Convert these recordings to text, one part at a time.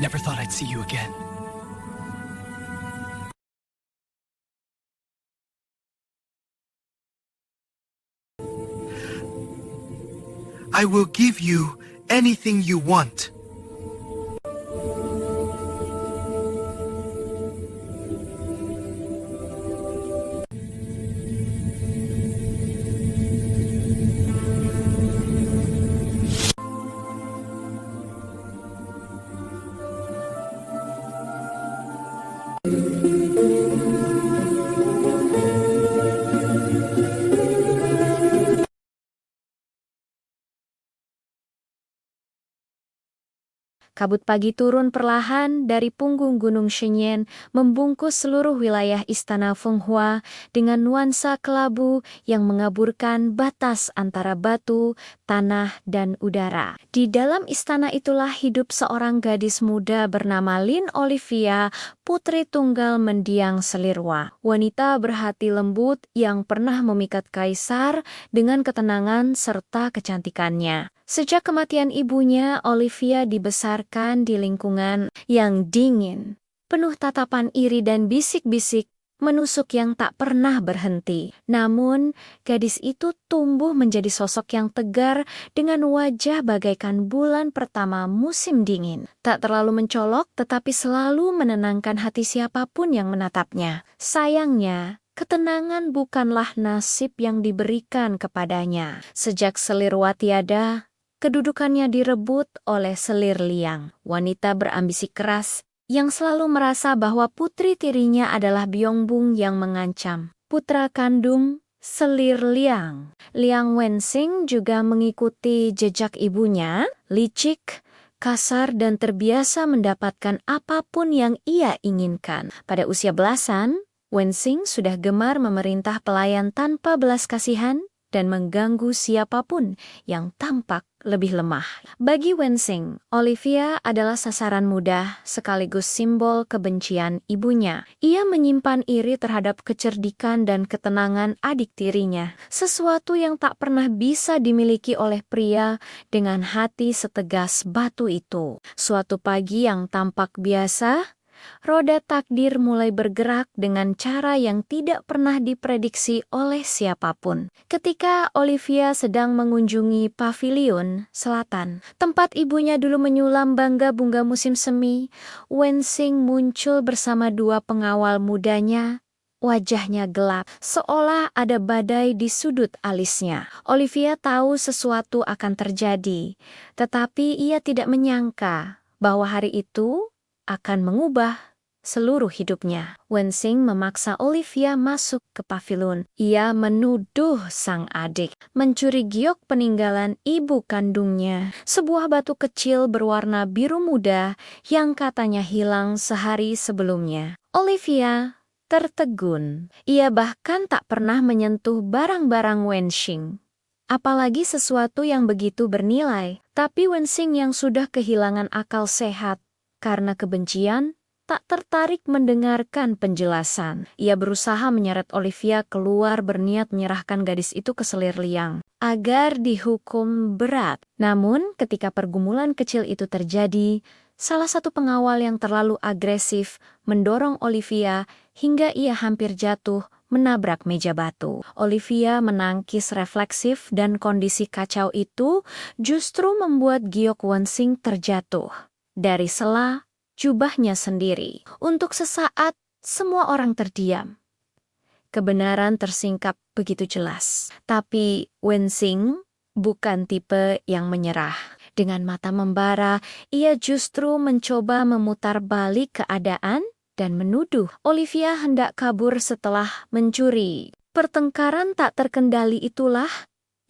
never thought I'd see you again. I will give you anything you want. Kabut pagi turun perlahan dari punggung Gunung Shenyan, membungkus seluruh wilayah istana Fenghua dengan nuansa kelabu yang mengaburkan batas antara batu, tanah, dan udara. Di dalam istana itulah hidup seorang gadis muda bernama Lin Olivia, putri tunggal mendiang Selirwa. Wanita berhati lembut yang pernah memikat kaisar dengan ketenangan serta kecantikannya. Sejak kematian ibunya, Olivia dibesarkan di lingkungan yang dingin, penuh tatapan iri dan bisik-bisik menusuk yang tak pernah berhenti. Namun, gadis itu tumbuh menjadi sosok yang tegar dengan wajah bagaikan bulan pertama musim dingin. Tak terlalu mencolok, tetapi selalu menenangkan hati siapapun yang menatapnya. Sayangnya, ketenangan bukanlah nasib yang diberikan kepadanya. Sejak Selirwa tiada, kedudukannya direbut oleh Selir Liang, wanita berambisi keras yang selalu merasa bahwa putri tirinya adalah Byongbung yang mengancam. Putra kandung Selir Liang, Liang Wenxing, juga mengikuti jejak ibunya, licik, kasar, dan terbiasa mendapatkan apapun yang ia inginkan. Pada usia belasan, Wenxing sudah gemar memerintah pelayan tanpa belas kasihan dan mengganggu siapapun yang tampak lebih lemah. Bagi Wenxing, Olivia adalah sasaran mudah sekaligus simbol kebencian ibunya. Ia menyimpan iri terhadap kecerdikan dan ketenangan adik tirinya, sesuatu yang tak pernah bisa dimiliki oleh pria dengan hati setegas batu itu. Suatu pagi yang tampak biasa, roda takdir mulai bergerak dengan cara yang tidak pernah diprediksi oleh siapapun. Ketika Olivia sedang mengunjungi pavilion selatan, tempat ibunya dulu menyulam bangga bunga musim semi, Wenxing muncul bersama dua pengawal mudanya. Wajahnya gelap, seolah ada badai di sudut alisnya. Olivia tahu sesuatu akan terjadi, tetapi ia tidak menyangka bahwa hari itu akan mengubah seluruh hidupnya. Wenxing memaksa Olivia masuk ke pavilion. Ia menuduh sang adik mencuri giok peninggalan ibu kandungnya, sebuah batu kecil berwarna biru muda yang katanya hilang sehari sebelumnya. Olivia tertegun. Ia bahkan tak pernah menyentuh barang-barang Wenxing, apalagi sesuatu yang begitu bernilai. Tapi Wenxing yang sudah kehilangan akal sehat karena kebencian, tak tertarik mendengarkan penjelasan. Ia berusaha menyeret Olivia keluar, berniat menyerahkan gadis itu ke Selir Liang agar dihukum berat. Namun, ketika pergumulan kecil itu terjadi, salah satu pengawal yang terlalu agresif mendorong Olivia hingga ia hampir jatuh menabrak meja batu. Olivia menangkis refleksif dan kondisi kacau itu justru membuat giok Wenxing terjatuh dari sela jubahnya sendiri. Untuk sesaat, semua orang terdiam. Kebenaran tersingkap begitu jelas. Tapi Wenxing bukan tipe yang menyerah. Dengan mata membara, ia justru mencoba memutar balik keadaan dan menuduh Olivia hendak kabur setelah mencuri. Pertengkaran tak terkendali itulah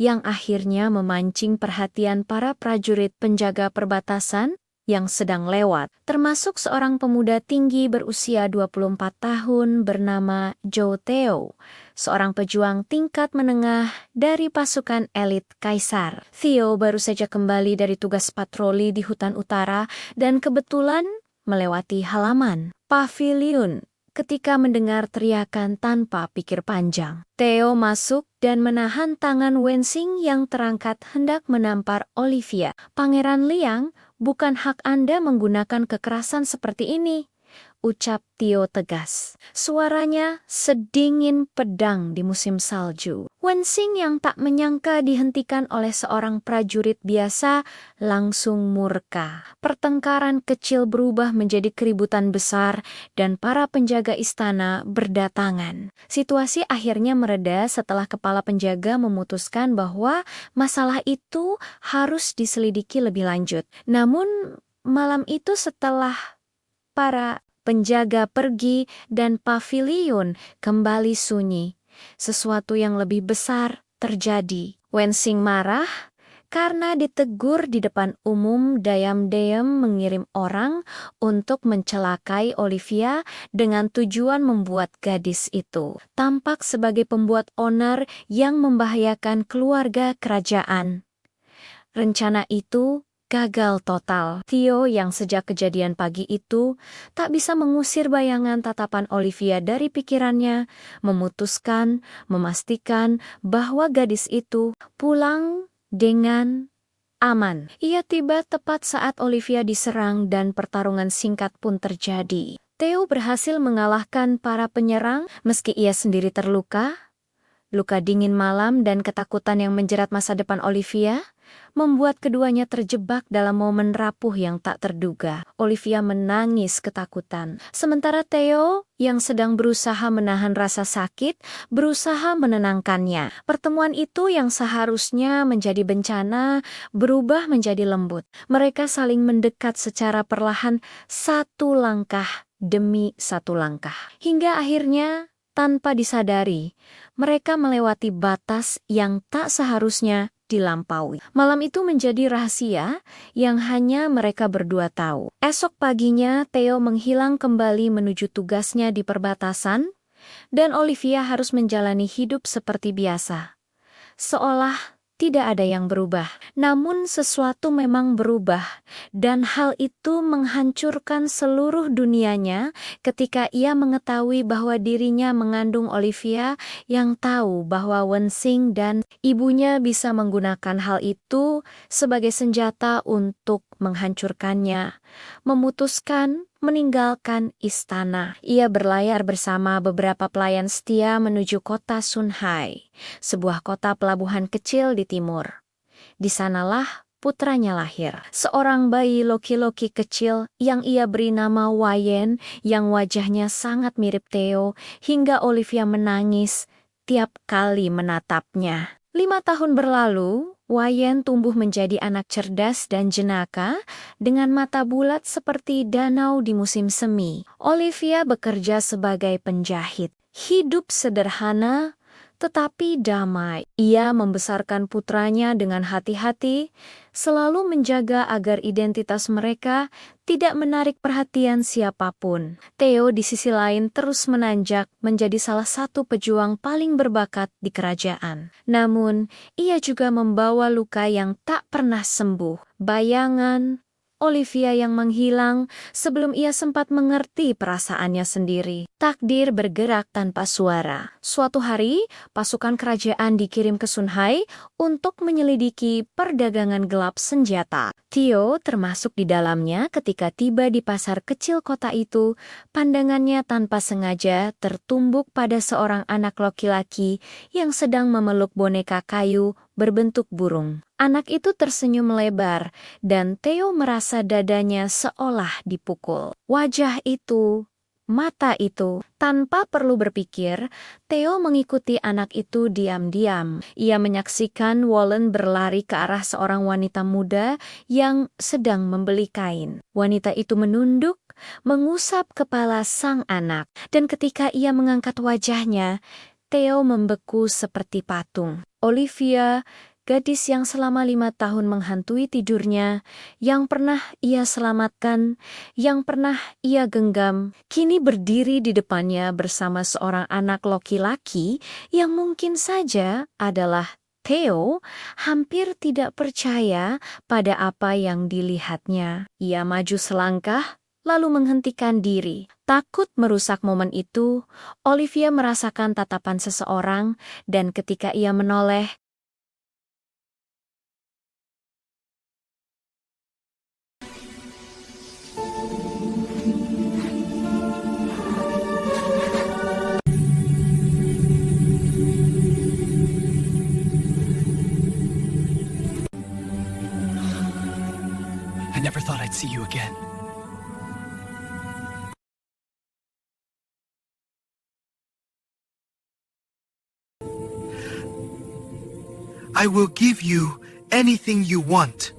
yang akhirnya memancing perhatian para prajurit penjaga perbatasan yang sedang lewat, termasuk seorang pemuda tinggi berusia 24 tahun bernama Zhou Teo, seorang pejuang tingkat menengah dari pasukan elit kaisar. Theo baru saja kembali dari tugas patroli di hutan utara dan kebetulan melewati halaman pavilion ketika mendengar teriakan tanpa pikir panjang. Theo masuk dan menahan tangan Wenxing yang terangkat hendak menampar Olivia. Pangeran Liang, Bukan hak Anda menggunakan kekerasan seperti ini, ucap Theo tegas. Suaranya sedingin pedang di musim salju. Wensing yang tak menyangka dihentikan oleh seorang prajurit biasa langsung murka. Pertengkaran kecil berubah menjadi keributan besar dan para penjaga istana berdatangan. Situasi akhirnya mereda setelah kepala penjaga memutuskan bahwa masalah itu harus diselidiki lebih lanjut. Namun malam itu setelah para penjaga pergi dan pavilion kembali sunyi, sesuatu yang lebih besar terjadi. Wensing marah karena ditegur di depan umum. Diam-diam mengirim orang untuk mencelakai Olivia dengan tujuan membuat gadis itu tampak sebagai pembuat onar yang membahayakan keluarga kerajaan. Rencana itu gagal total. Theo yang sejak kejadian pagi itu tak bisa mengusir bayangan tatapan Olivia dari pikirannya, memastikan bahwa gadis itu pulang dengan aman. Ia tiba tepat saat Olivia diserang dan pertarungan singkat pun terjadi. Theo berhasil mengalahkan para penyerang meski ia sendiri terluka. Luka dingin malam dan ketakutan yang menjerat masa depan Olivia membuat keduanya terjebak dalam momen rapuh yang tak terduga. Olivia menangis ketakutan, sementara Theo yang sedang berusaha menahan rasa sakit, berusaha menenangkannya. Pertemuan itu yang seharusnya menjadi bencana, berubah menjadi lembut. Mereka saling mendekat secara perlahan, satu langkah demi satu langkah. Hingga akhirnya, tanpa disadari, mereka melewati batas yang tak seharusnya dilampaui. Malam itu menjadi rahasia yang hanya mereka berdua tahu. Esok paginya, Theo menghilang kembali menuju tugasnya di perbatasan, dan Olivia harus menjalani hidup seperti biasa. Seolah tidak ada yang berubah. Namun sesuatu memang berubah, dan hal itu menghancurkan seluruh dunianya ketika ia mengetahui bahwa dirinya mengandung Olivia, yang tahu bahwa Wensing dan ibunya bisa menggunakan hal itu sebagai senjata untuk menghancurkannya. Memutuskan meninggalkan istana. Ia berlayar bersama beberapa pelayan setia menuju kota Sunhai, sebuah kota pelabuhan kecil di timur. Di sanalah putranya lahir, seorang bayi loki-loki kecil yang ia beri nama Wayen, yang wajahnya sangat mirip Theo, hingga Olivia menangis tiap kali menatapnya. 5 tahun berlalu, Wayen tumbuh menjadi anak cerdas dan jenaka dengan mata bulat seperti danau di musim semi. Olivia bekerja sebagai penjahit. Hidup sederhana tetapi damai. Ia membesarkan putranya dengan hati-hati, selalu menjaga agar identitas mereka tidak menarik perhatian siapapun. Theo di sisi lain terus menanjak menjadi salah satu pejuang paling berbakat di kerajaan. Namun, ia juga membawa luka yang tak pernah sembuh. Bayangan Olivia yang menghilang sebelum ia sempat mengerti perasaannya sendiri. Takdir bergerak tanpa suara. Suatu hari, pasukan kerajaan dikirim ke Sunhai untuk menyelidiki perdagangan gelap senjata. Theo termasuk di dalamnya. Ketika tiba di pasar kecil kota itu, pandangannya tanpa sengaja tertumbuk pada seorang anak laki-laki yang sedang memeluk boneka kayu berbentuk burung. Anak itu tersenyum lebar, dan Theo merasa dadanya seolah dipukul. Wajah itu, mata itu, tanpa perlu berpikir, Theo mengikuti anak itu diam-diam. Ia menyaksikan Wallen berlari ke arah seorang wanita muda yang sedang membeli kain. Wanita itu menunduk, mengusap kepala sang anak, dan ketika ia mengangkat wajahnya, Theo membeku seperti patung. Olivia, gadis yang selama 5 tahun menghantui tidurnya, yang pernah ia selamatkan, yang pernah ia genggam, kini berdiri di depannya bersama seorang anak laki-laki yang mungkin saja adalah Theo. Hampir tidak percaya pada apa yang dilihatnya. Ia maju selangkah, lalu menghentikan diri. Takut merusak momen itu, Olivia merasakan tatapan seseorang, dan ketika ia menoleh, I never thought I'd see you again. I will give you anything you want.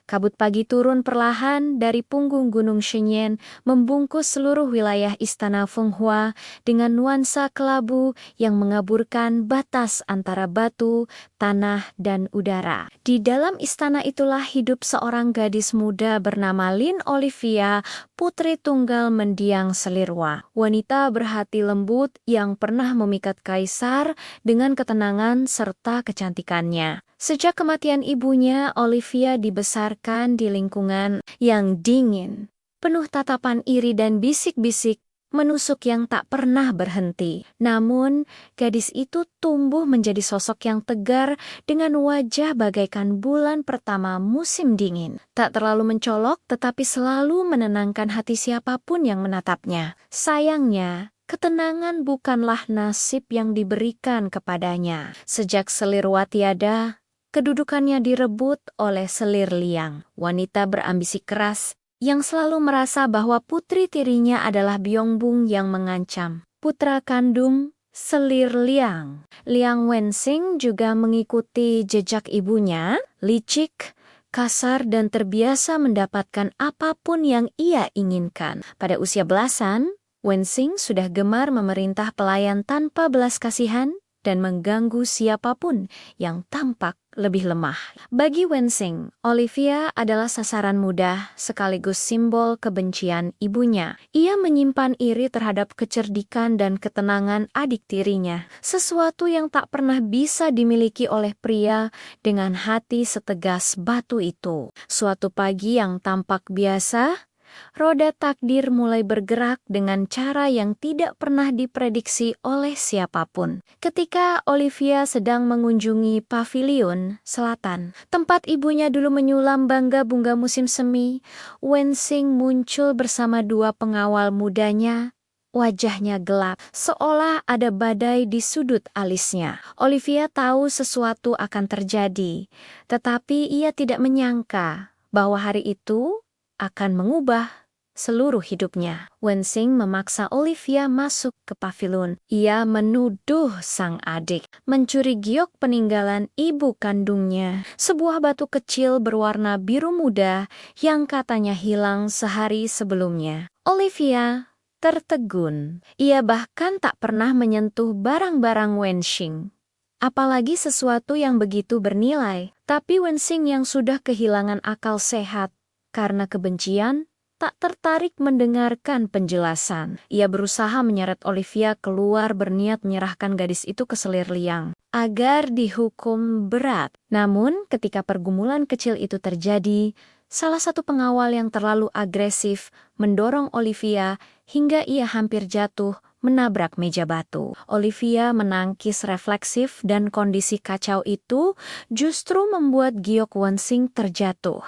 Kabut pagi turun perlahan dari punggung Gunung Shenyang, membungkus seluruh wilayah istana Fenghua dengan nuansa kelabu yang mengaburkan batas antara batu, tanah, dan udara. Di dalam istana itulah hidup seorang gadis muda bernama Lin Olivia, putri tunggal mendiang Selirwa. Wanita berhati lembut yang pernah memikat kaisar dengan ketenangan serta kecantikannya. Sejak kematian ibunya, Olivia dibesarkan di lingkungan yang dingin, penuh tatapan iri dan bisik-bisik menusuk yang tak pernah berhenti. Namun, gadis itu tumbuh menjadi sosok yang tegar dengan wajah bagaikan bulan pertama musim dingin. Tak terlalu mencolok, tetapi selalu menenangkan hati siapapun yang menatapnya. Sayangnya, ketenangan bukanlah nasib yang diberikan kepadanya. Sejak Selirwa tiada, kedudukannya direbut oleh Selir Liang, wanita berambisi keras yang selalu merasa bahwa putri tirinya adalah Byongbung yang mengancam. Putra kandung Selir Liang, Liang Wenxing juga mengikuti jejak ibunya, licik, kasar dan terbiasa mendapatkan apapun yang ia inginkan. Pada usia belasan, Wenxing sudah gemar memerintah pelayan tanpa belas kasihan dan mengganggu siapapun yang tampak lebih lemah. Bagi Wenxing, Olivia adalah sasaran mudah sekaligus simbol kebencian ibunya. Ia menyimpan iri terhadap kecerdikan dan ketenangan adik tirinya, sesuatu yang tak pernah bisa dimiliki oleh pria dengan hati setegas batu itu. Suatu pagi yang tampak biasa, roda takdir mulai bergerak dengan cara yang tidak pernah diprediksi oleh siapapun. Ketika Olivia sedang mengunjungi pavilion selatan, tempat ibunya dulu menyulam bunga musim semi, Wenxing muncul bersama dua pengawal mudanya. Wajahnya gelap, seolah ada badai di sudut alisnya. Olivia tahu sesuatu akan terjadi, tetapi ia tidak menyangka bahwa hari itu akan mengubah seluruh hidupnya. Wenxing memaksa Olivia masuk ke pavilion. Ia menuduh sang adik mencuri giok peninggalan ibu kandungnya, sebuah batu kecil berwarna biru muda yang katanya hilang sehari sebelumnya. Olivia tertegun. Ia bahkan tak pernah menyentuh barang-barang Wenxing, apalagi sesuatu yang begitu bernilai. Tapi Wenxing yang sudah kehilangan akal sehat karena kebencian, tak tertarik mendengarkan penjelasan. Ia berusaha menyeret Olivia keluar berniat menyerahkan gadis itu ke Selir Liang agar dihukum berat. Namun, ketika pergumulan kecil itu terjadi, salah satu pengawal yang terlalu agresif mendorong Olivia hingga ia hampir jatuh menabrak meja batu. Olivia menangkis refleksif dan kondisi kacau itu justru membuat giok Wenxing terjatuh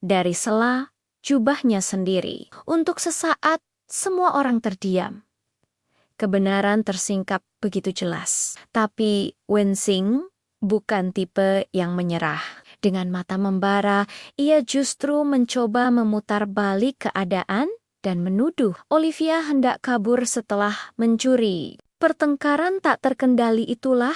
dari sela jubahnya sendiri. Untuk sesaat, semua orang terdiam. Kebenaran tersingkap begitu jelas. Tapi Wenxing bukan tipe yang menyerah. Dengan mata membara, ia justru mencoba memutar balik keadaan dan menuduh Olivia hendak kabur setelah mencuri. Pertengkaran tak terkendali itulah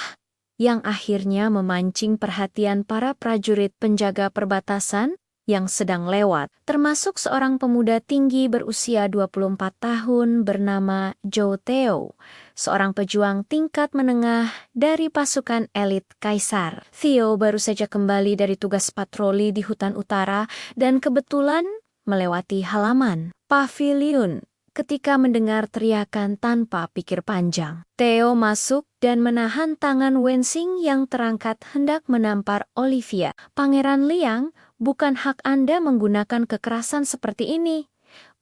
yang akhirnya memancing perhatian para prajurit penjaga perbatasan yang sedang lewat, termasuk seorang pemuda tinggi berusia 24 tahun bernama Zhou Theo, seorang pejuang tingkat menengah dari pasukan elit kaisar. Theo baru saja kembali dari tugas patroli di hutan utara dan kebetulan melewati halaman pavilion ketika mendengar teriakan tanpa pikir panjang. Theo masuk dan menahan tangan Wensing yang terangkat hendak menampar Olivia. "Pangeran Liang, bukan hak Anda menggunakan kekerasan seperti ini,"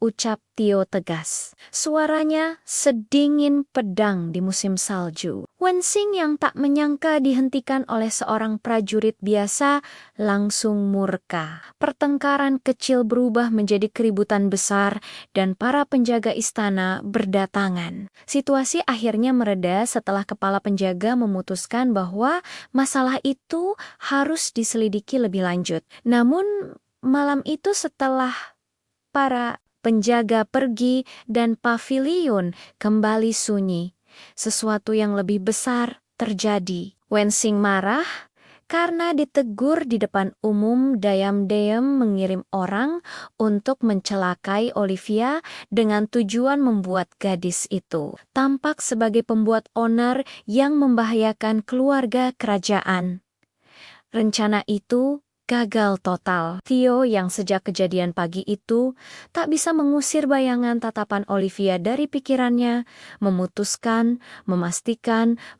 ucap Theo tegas. Suaranya sedingin pedang di musim salju. Wensing yang tak menyangka dihentikan oleh seorang prajurit biasa langsung murka. Pertengkaran kecil berubah menjadi keributan besar dan para penjaga istana berdatangan. Situasi akhirnya mereda setelah kepala penjaga memutuskan bahwa masalah itu harus diselidiki lebih lanjut. Namun malam itu setelah para penjaga pergi dan pavilion kembali sunyi, sesuatu yang lebih besar terjadi. Wensing marah karena ditegur di depan umum diam-diam mengirim orang untuk mencelakai Olivia dengan tujuan membuat gadis itu tampak sebagai pembuat onar yang membahayakan keluarga kerajaan. Rencana itu gagal total. Theo yang sejak kejadian pagi itu tak bisa mengusir bayangan tatapan Olivia dari pikirannya, memastikan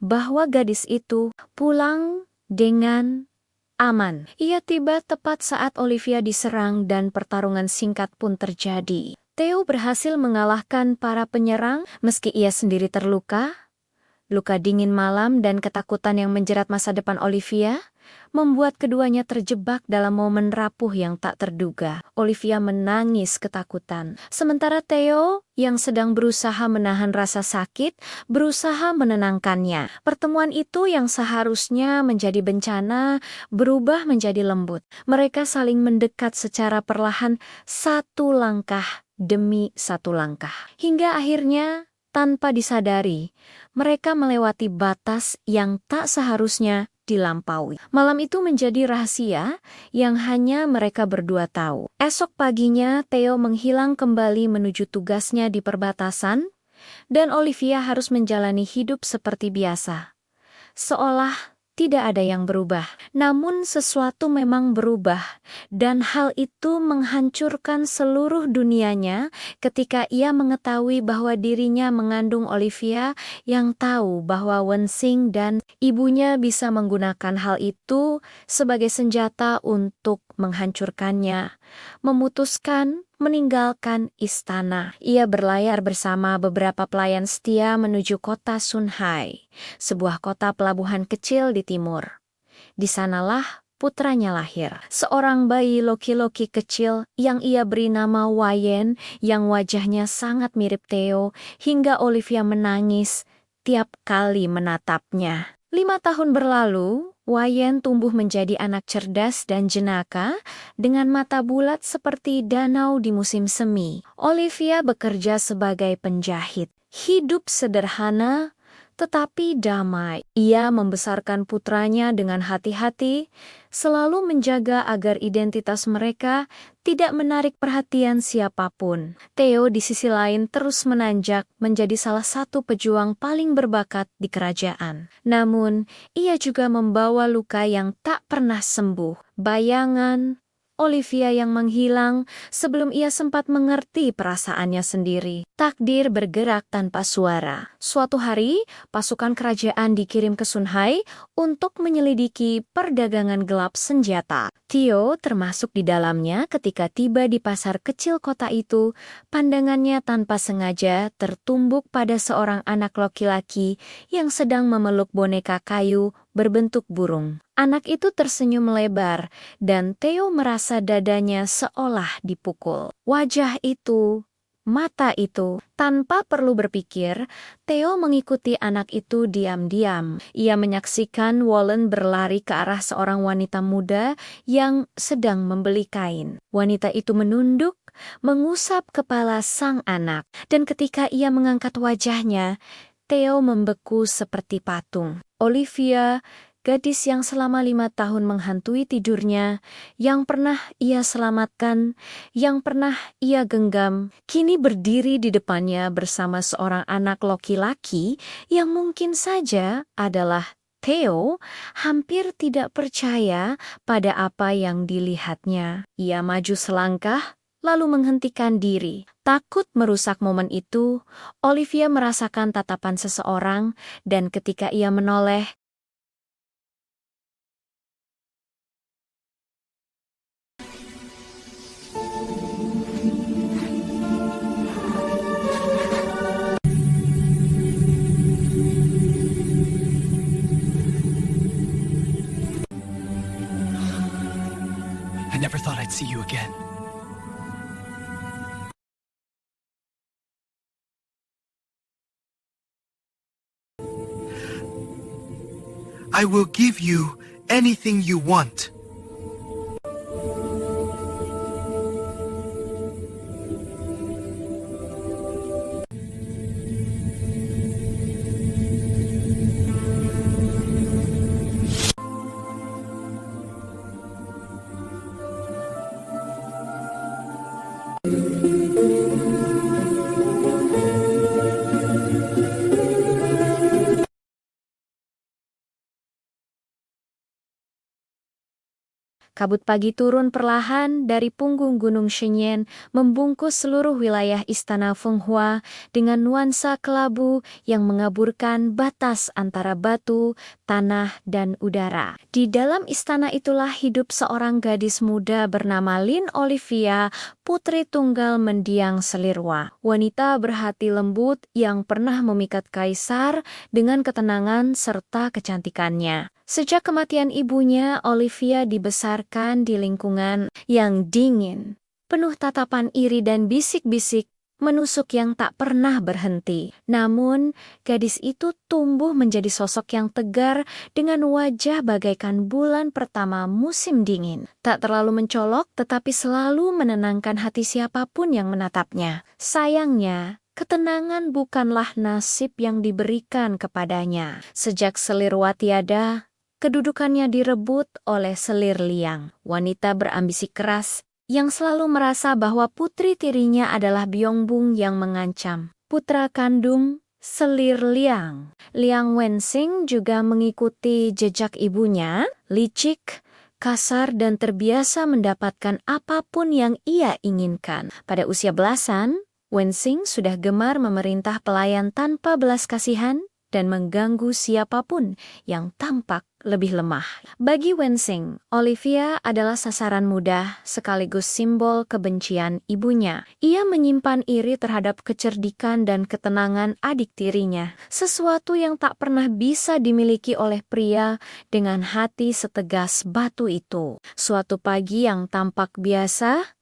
bahwa gadis itu pulang dengan aman. Ia tiba tepat saat Olivia diserang dan pertarungan singkat pun terjadi. Theo berhasil mengalahkan para penyerang meski ia sendiri terluka. Luka dingin malam dan ketakutan yang menjerat masa depan Olivia membuat keduanya terjebak dalam momen rapuh yang tak terduga. Olivia menangis ketakutan, sementara Theo yang sedang berusaha menahan rasa sakit, berusaha menenangkannya. Pertemuan itu yang seharusnya menjadi bencana, berubah menjadi lembut. Mereka saling mendekat secara perlahan, satu langkah demi satu langkah. Hingga akhirnya, tanpa disadari, mereka melewati batas yang tak seharusnya dilampaui. Malam itu menjadi rahasia yang hanya mereka berdua tahu. Esok paginya, Theo menghilang kembali menuju tugasnya di perbatasan, dan Olivia harus menjalani hidup seperti biasa. Seolah tidak ada yang berubah. Namun sesuatu memang berubah, dan hal itu menghancurkan seluruh dunianya ketika ia mengetahui bahwa dirinya mengandung Olivia yang tahu bahwa Wensing dan ibunya bisa menggunakan hal itu sebagai senjata untuk menghancurkannya. Memutuskan meninggalkan istana. Ia berlayar bersama beberapa pelayan setia menuju kota Sunhai, sebuah kota pelabuhan kecil di timur. Di sanalah putranya lahir, seorang bayi loki-loki kecil yang ia beri nama Wayen, yang wajahnya sangat mirip Theo, hingga Olivia menangis tiap kali menatapnya. 5 tahun berlalu, Wayen tumbuh menjadi anak cerdas dan jenaka dengan mata bulat seperti danau di musim semi. Olivia bekerja sebagai penjahit. Hidup sederhana tetapi damai. Ia membesarkan putranya dengan hati-hati, selalu menjaga agar identitas mereka tidak menarik perhatian siapapun. Theo di sisi lain terus menanjak menjadi salah satu pejuang paling berbakat di kerajaan. Namun, ia juga membawa luka yang tak pernah sembuh. Bayangan Olivia yang menghilang sebelum ia sempat mengerti perasaannya sendiri. Takdir bergerak tanpa suara. Suatu hari, pasukan kerajaan dikirim ke Sunhai untuk menyelidiki perdagangan gelap senjata. Theo termasuk di dalamnya. Ketika tiba di pasar kecil kota itu, pandangannya tanpa sengaja tertumbuk pada seorang anak laki-laki yang sedang memeluk boneka kayu berbentuk burung. Anak itu tersenyum lebar, dan Theo merasa dadanya seolah dipukul. Wajah itu, mata itu, tanpa perlu berpikir, Theo mengikuti anak itu diam-diam. Ia menyaksikan Wallen berlari ke arah seorang wanita muda yang sedang membeli kain. Wanita itu menunduk, mengusap kepala sang anak, dan ketika ia mengangkat wajahnya, Theo membeku seperti patung. Olivia, gadis yang selama 5 tahun menghantui tidurnya, yang pernah ia selamatkan, yang pernah ia genggam, kini berdiri di depannya bersama seorang anak laki-laki yang mungkin saja adalah Theo, hampir tidak percaya pada apa yang dilihatnya. Ia maju selangkah, lalu menghentikan diri. Takut merusak momen itu, Olivia merasakan tatapan seseorang, dan ketika ia menoleh, I never thought I'd see you again. I will give you anything you want. kabut pagi turun perlahan dari punggung Gunung Shenyang, membungkus seluruh wilayah istana Fenghua dengan nuansa kelabu yang mengaburkan batas antara batu, tanah, dan udara. Di dalam istana itulah hidup seorang gadis muda bernama Lin Olivia, putri tunggal mendiang Selirwa. Wanita berhati lembut yang pernah memikat kaisar dengan ketenangan serta kecantikannya. Sejak kematian ibunya, Olivia dibesarkan di lingkungan yang dingin, penuh tatapan iri dan bisik-bisik menusuk yang tak pernah berhenti. Namun, gadis itu tumbuh menjadi sosok yang tegar dengan wajah bagaikan bulan pertama musim dingin. Tak terlalu mencolok, tetapi selalu menenangkan hati siapapun yang menatapnya. Sayangnya, ketenangan bukanlah nasib yang diberikan kepadanya. Sejak Selirwa tiada, kedudukannya direbut oleh Selir Liang, wanita berambisi keras yang selalu merasa bahwa putri tirinya adalah Byongbung yang mengancam. Putra kandung Selir Liang, Liang Wenxing juga mengikuti jejak ibunya, licik, kasar dan terbiasa mendapatkan apapun yang ia inginkan. Pada usia belasan, Wenxing sudah gemar memerintah pelayan tanpa belas kasihan dan mengganggu siapapun yang tampak lebih lemah. Bagi Wenxing, Olivia adalah sasaran mudah sekaligus simbol kebencian ibunya. Ia menyimpan iri terhadap kecerdikan dan ketenangan adik tirinya, sesuatu yang tak pernah bisa dimiliki oleh pria dengan hati setegas batu itu. Suatu pagi yang tampak biasa,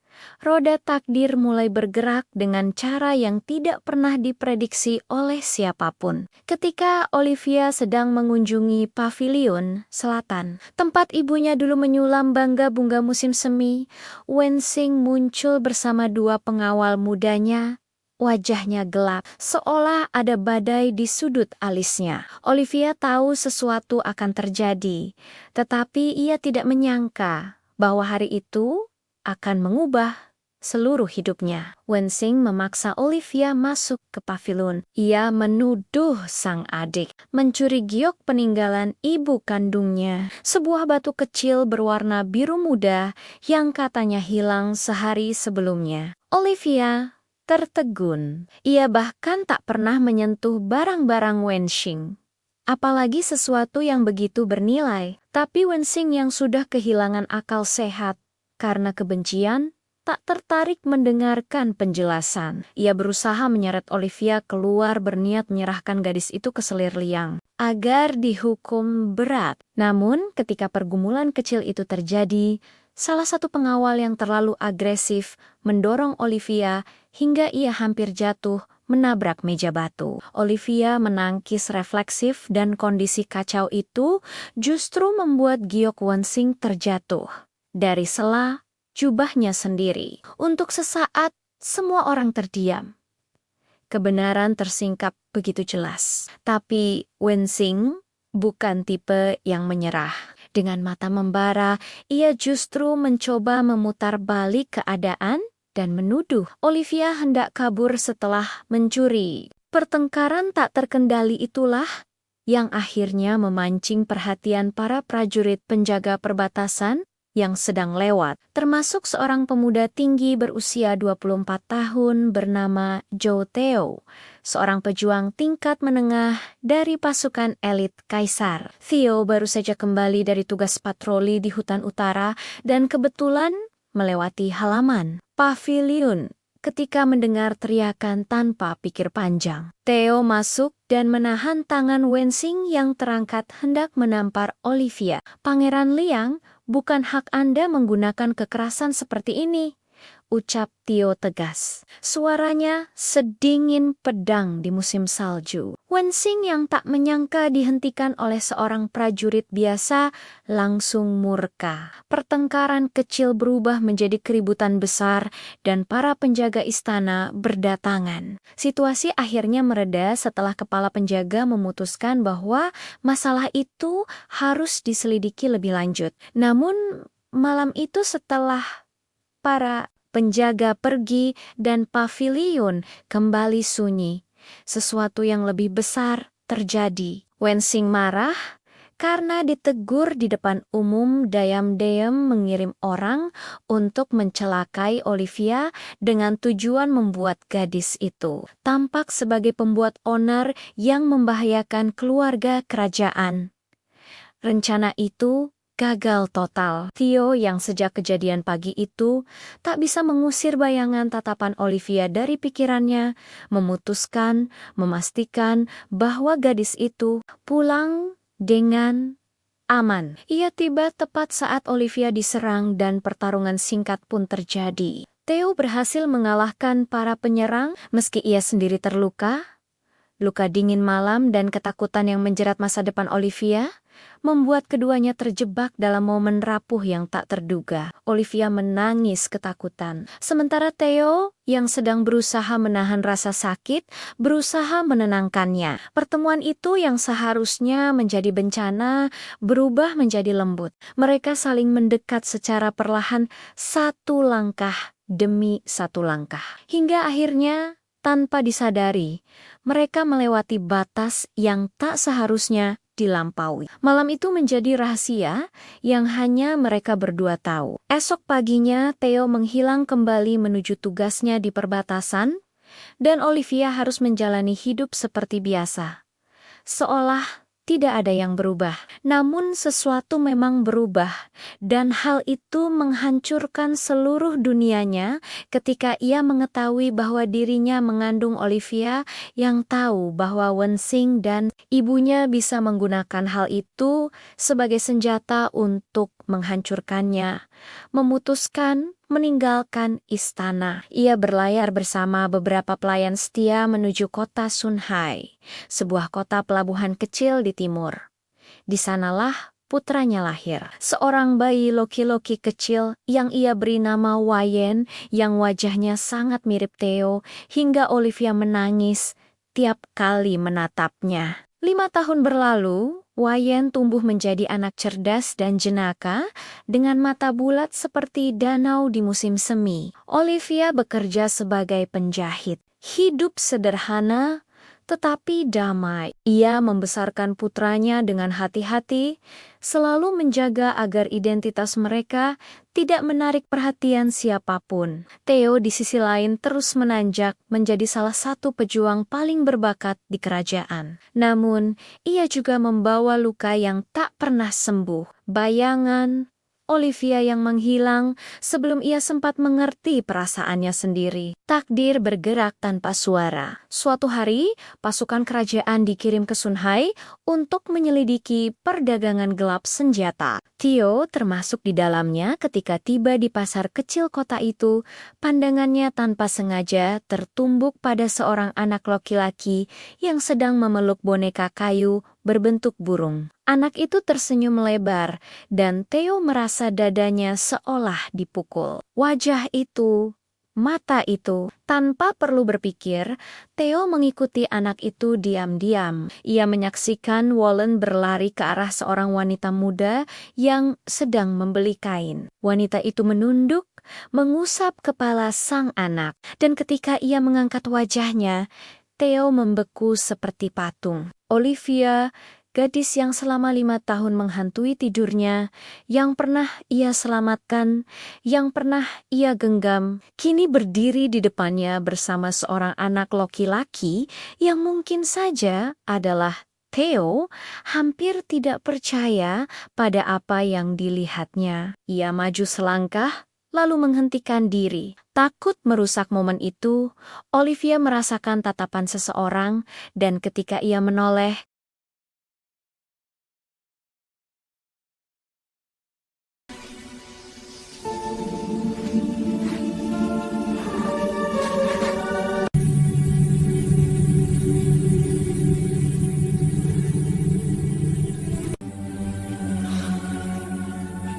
roda takdir mulai bergerak dengan cara yang tidak pernah diprediksi oleh siapapun. Ketika Olivia sedang mengunjungi pavilion selatan, tempat ibunya dulu menyulam bangga bunga musim semi, Wenxing muncul bersama dua pengawal mudanya. Wajahnya gelap, seolah ada badai di sudut alisnya. Olivia tahu sesuatu akan terjadi, tetapi ia tidak menyangka bahwa hari itu akan mengubah seluruh hidupnya. Wenxing memaksa Olivia masuk ke pavilion. Ia menuduh sang adik mencuri giok peninggalan ibu kandungnya, sebuah batu kecil berwarna biru muda yang katanya hilang sehari sebelumnya. Olivia tertegun. Ia bahkan tak pernah menyentuh barang-barang Wenxing, apalagi sesuatu yang begitu bernilai. Tapi Wenxing yang sudah kehilangan akal sehat karena kebencian, tak tertarik mendengarkan penjelasan. Ia berusaha menyeret Olivia keluar berniat menyerahkan gadis itu ke Selir Liang agar dihukum berat. Namun ketika pergumulan kecil itu terjadi, salah satu pengawal yang terlalu agresif mendorong Olivia hingga ia hampir jatuh menabrak meja batu. Olivia menangkis refleksif dan kondisi kacau itu justru membuat giok Wenxing terjatuh dari sela jubahnya sendiri. Untuk sesaat, semua orang terdiam. Kebenaran tersingkap begitu jelas. Tapi Wenxing bukan tipe yang menyerah. Dengan mata membara, ia justru mencoba memutar balik keadaan dan menuduh Olivia hendak kabur setelah mencuri. Pertengkaran tak terkendali itulah yang akhirnya memancing perhatian para prajurit penjaga perbatasan yang sedang lewat, termasuk seorang pemuda tinggi berusia 24 tahun bernama Zhou Theo, seorang pejuang tingkat menengah dari pasukan elit Kaisar. Theo baru saja kembali dari tugas patroli di hutan utara dan kebetulan melewati halaman paviliun ketika mendengar teriakan tanpa pikir panjang. Theo masuk dan menahan tangan Wensing yang terangkat hendak menampar Olivia. "Pangeran Liang, bukan hak Anda menggunakan kekerasan seperti ini," ucap Theo tegas. Suaranya sedingin pedang di musim salju. Wensing yang tak menyangka dihentikan oleh seorang prajurit biasa langsung murka. Pertengkaran kecil berubah menjadi keributan besar dan para penjaga istana berdatangan. Situasi akhirnya mereda setelah kepala penjaga memutuskan bahwa masalah itu harus diselidiki lebih lanjut. Namun malam itu setelah para penjaga pergi dan paviliun kembali sunyi, sesuatu yang lebih besar terjadi. Wensing marah karena ditegur di depan umum diam-diam mengirim orang untuk mencelakai Olivia dengan tujuan membuat gadis itu tampak sebagai pembuat onar yang membahayakan keluarga kerajaan. Rencana itu gagal total. Theo yang sejak kejadian pagi itu tak bisa mengusir bayangan tatapan Olivia dari pikirannya, memastikan bahwa gadis itu pulang dengan aman. Ia tiba tepat saat Olivia diserang dan pertarungan singkat pun terjadi. Theo berhasil mengalahkan para penyerang meski ia sendiri terluka. Luka dingin malam dan ketakutan yang menjerat masa depan Olivia membuat keduanya terjebak dalam momen rapuh yang tak terduga. Olivia menangis ketakutan, sementara Theo yang sedang berusaha menahan rasa sakit, berusaha menenangkannya. Pertemuan itu yang seharusnya menjadi bencana, berubah menjadi lembut. Mereka saling mendekat secara perlahan, satu langkah demi satu langkah. Hingga akhirnya, tanpa disadari, mereka melewati batas yang tak seharusnya dilampaui. Malam itu menjadi rahasia yang hanya mereka berdua tahu. Esok paginya, Theo menghilang kembali menuju tugasnya di perbatasan, dan Olivia harus menjalani hidup seperti biasa. Seolah tidak ada yang berubah. Namun sesuatu memang berubah, dan hal itu menghancurkan seluruh dunianya ketika ia mengetahui bahwa dirinya mengandung Olivia yang tahu bahwa Wensing dan ibunya bisa menggunakan hal itu sebagai senjata untuk menghancurkannya. Memutuskan meninggalkan istana. Ia berlayar bersama beberapa pelayan setia menuju kota Sunhai, sebuah kota pelabuhan kecil di timur. Di sanalah putranya lahir, seorang bayi loki-loki kecil yang ia beri nama Wayen, yang wajahnya sangat mirip Theo, hingga Olivia menangis tiap kali menatapnya. 5 tahun berlalu, Wayen tumbuh menjadi anak cerdas dan jenaka dengan mata bulat seperti danau di musim semi. Olivia bekerja sebagai penjahit. Hidup sederhana tetapi damai. Ia membesarkan putranya dengan hati-hati, selalu menjaga agar identitas mereka tidak menarik perhatian siapapun. Theo di sisi lain terus menanjak menjadi salah satu pejuang paling berbakat di kerajaan. Namun, ia juga membawa luka yang tak pernah sembuh. Bayangan Olivia yang menghilang sebelum ia sempat mengerti perasaannya sendiri. Takdir bergerak tanpa suara. Suatu hari, pasukan kerajaan dikirim ke Sunhai untuk menyelidiki perdagangan gelap senjata. Theo termasuk di dalamnya. Ketika tiba di pasar kecil kota itu, pandangannya tanpa sengaja tertumbuk pada seorang anak laki-laki yang sedang memeluk boneka kayu berbentuk burung. Anak itu tersenyum lebar, dan Theo merasa dadanya seolah dipukul. Wajah itu, mata itu, tanpa perlu berpikir, Theo mengikuti anak itu diam-diam. Ia menyaksikan Wallen berlari ke arah seorang wanita muda yang sedang membeli kain. Wanita itu menunduk, mengusap kepala sang anak, dan ketika ia mengangkat wajahnya, Theo membeku seperti patung. Olivia gadis yang selama 5 tahun menghantui tidurnya, yang pernah ia selamatkan, yang pernah ia genggam, kini berdiri di depannya bersama seorang anak laki-laki yang mungkin saja adalah Theo. Hampir tidak percaya pada apa yang dilihatnya. Ia maju selangkah, lalu menghentikan diri. Takut merusak momen itu, Olivia merasakan tatapan seseorang, dan ketika ia menoleh,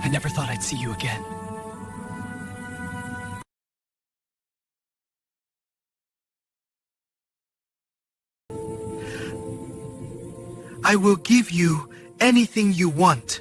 I never thought I'd see you again. I will give you anything you want.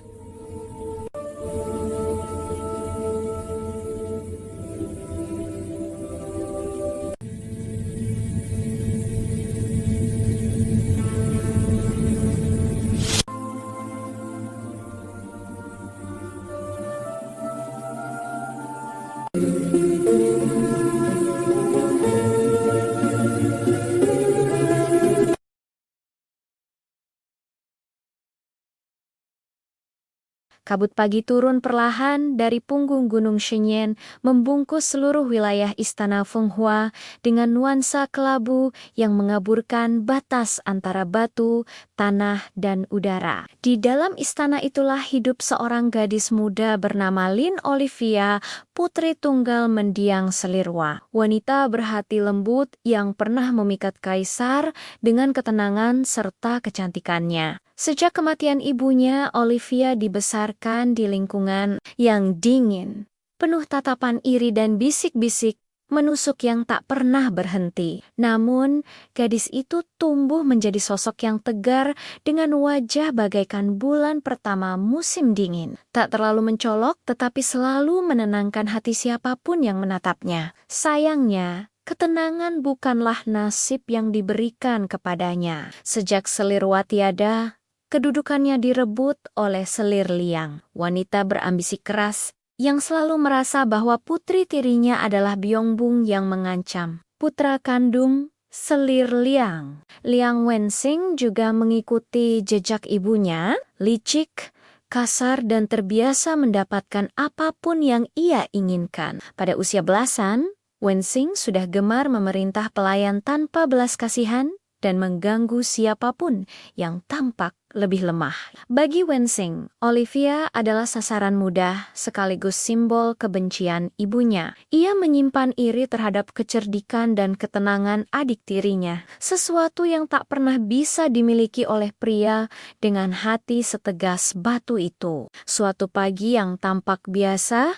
kabut pagi turun perlahan dari punggung Gunung Shenyan, membungkus seluruh wilayah istana Fenghua dengan nuansa kelabu yang mengaburkan batas antara batu, tanah, dan udara. Di dalam istana itulah hidup seorang gadis muda bernama Lin Olivia, putri tunggal mendiang Selirwa. Wanita berhati lembut yang pernah memikat kaisar dengan ketenangan serta kecantikannya. Sejak kematian ibunya, Olivia dibesarkan di lingkungan yang dingin, penuh tatapan iri dan bisik-bisik menusuk yang tak pernah berhenti. Namun, gadis itu tumbuh menjadi sosok yang tegar dengan wajah bagaikan bulan pertama musim dingin. Tak terlalu mencolok, tetapi selalu menenangkan hati siapapun yang menatapnya. Sayangnya, ketenangan bukanlah nasib yang diberikan kepadanya. Sejak Selirwa tiada, kedudukannya direbut oleh Selir Liang, wanita berambisi keras yang selalu merasa bahwa putri tirinya adalah Byongbung yang mengancam. Putra kandung Selir Liang, Liang Wensing, juga mengikuti jejak ibunya, licik, kasar, dan terbiasa mendapatkan apapun yang ia inginkan. Pada usia belasan, Wensing sudah gemar memerintah pelayan tanpa belas kasihan dan mengganggu siapapun yang tampak lebih lemah. Bagi Wensing, Olivia adalah sasaran mudah sekaligus simbol kebencian ibunya. Ia menyimpan iri terhadap kecerdikan dan ketenangan adik tirinya, sesuatu yang tak pernah bisa dimiliki oleh pria dengan hati setegas batu itu. Suatu pagi yang tampak biasa,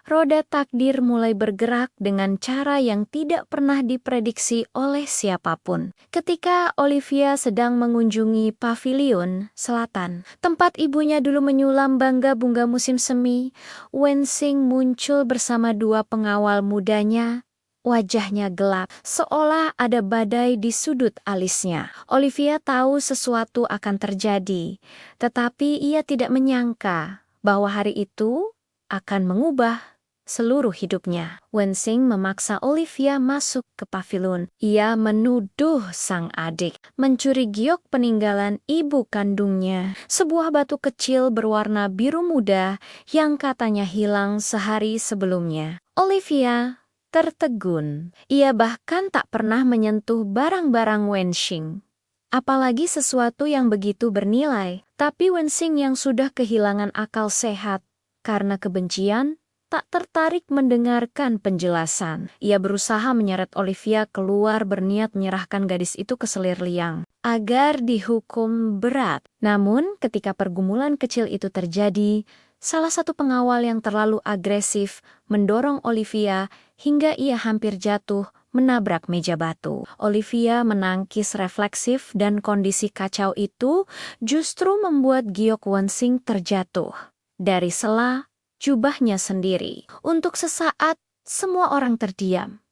roda takdir mulai bergerak dengan cara yang tidak pernah diprediksi oleh siapapun. Ketika Olivia sedang mengunjungi pavilion selatan, tempat ibunya dulu menyulam bunga musim semi, Wensing muncul bersama dua pengawal mudanya. Wajahnya gelap, seolah ada badai di sudut alisnya. Olivia tahu sesuatu akan terjadi, tetapi ia tidak menyangka bahwa hari itu akan mengubah seluruh hidupnya. Wensing memaksa Olivia masuk ke pavilion. Ia menuduh sang adik mencuri giok peninggalan ibu kandungnya, sebuah batu kecil berwarna biru muda yang katanya hilang sehari sebelumnya. Olivia tertegun. Ia bahkan tak pernah menyentuh barang-barang Wensing, apalagi sesuatu yang begitu bernilai. Tapi Wensing yang sudah kehilangan akal sehat karena kebencian, tak tertarik mendengarkan penjelasan. Ia berusaha menyeret Olivia keluar, berniat menyerahkan gadis itu ke Selir Liang agar dihukum berat. Namun, ketika pergumulan kecil itu terjadi, salah satu pengawal yang terlalu agresif mendorong Olivia hingga ia hampir jatuh menabrak meja batu. Olivia menangkis refleksif dan kondisi kacau itu justru membuat giok Wensing terjatuh dari sela jubahnya sendiri. Untuk sesaat, semua orang terdiam.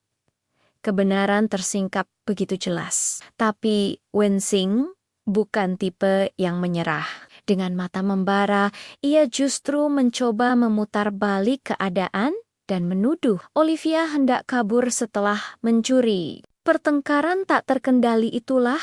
Kebenaran tersingkap begitu jelas. Tapi Wensing bukan tipe yang menyerah. Dengan mata membara, ia justru mencoba memutar balik keadaan dan menuduh Olivia hendak kabur setelah mencuri. Pertengkaran tak terkendali itulah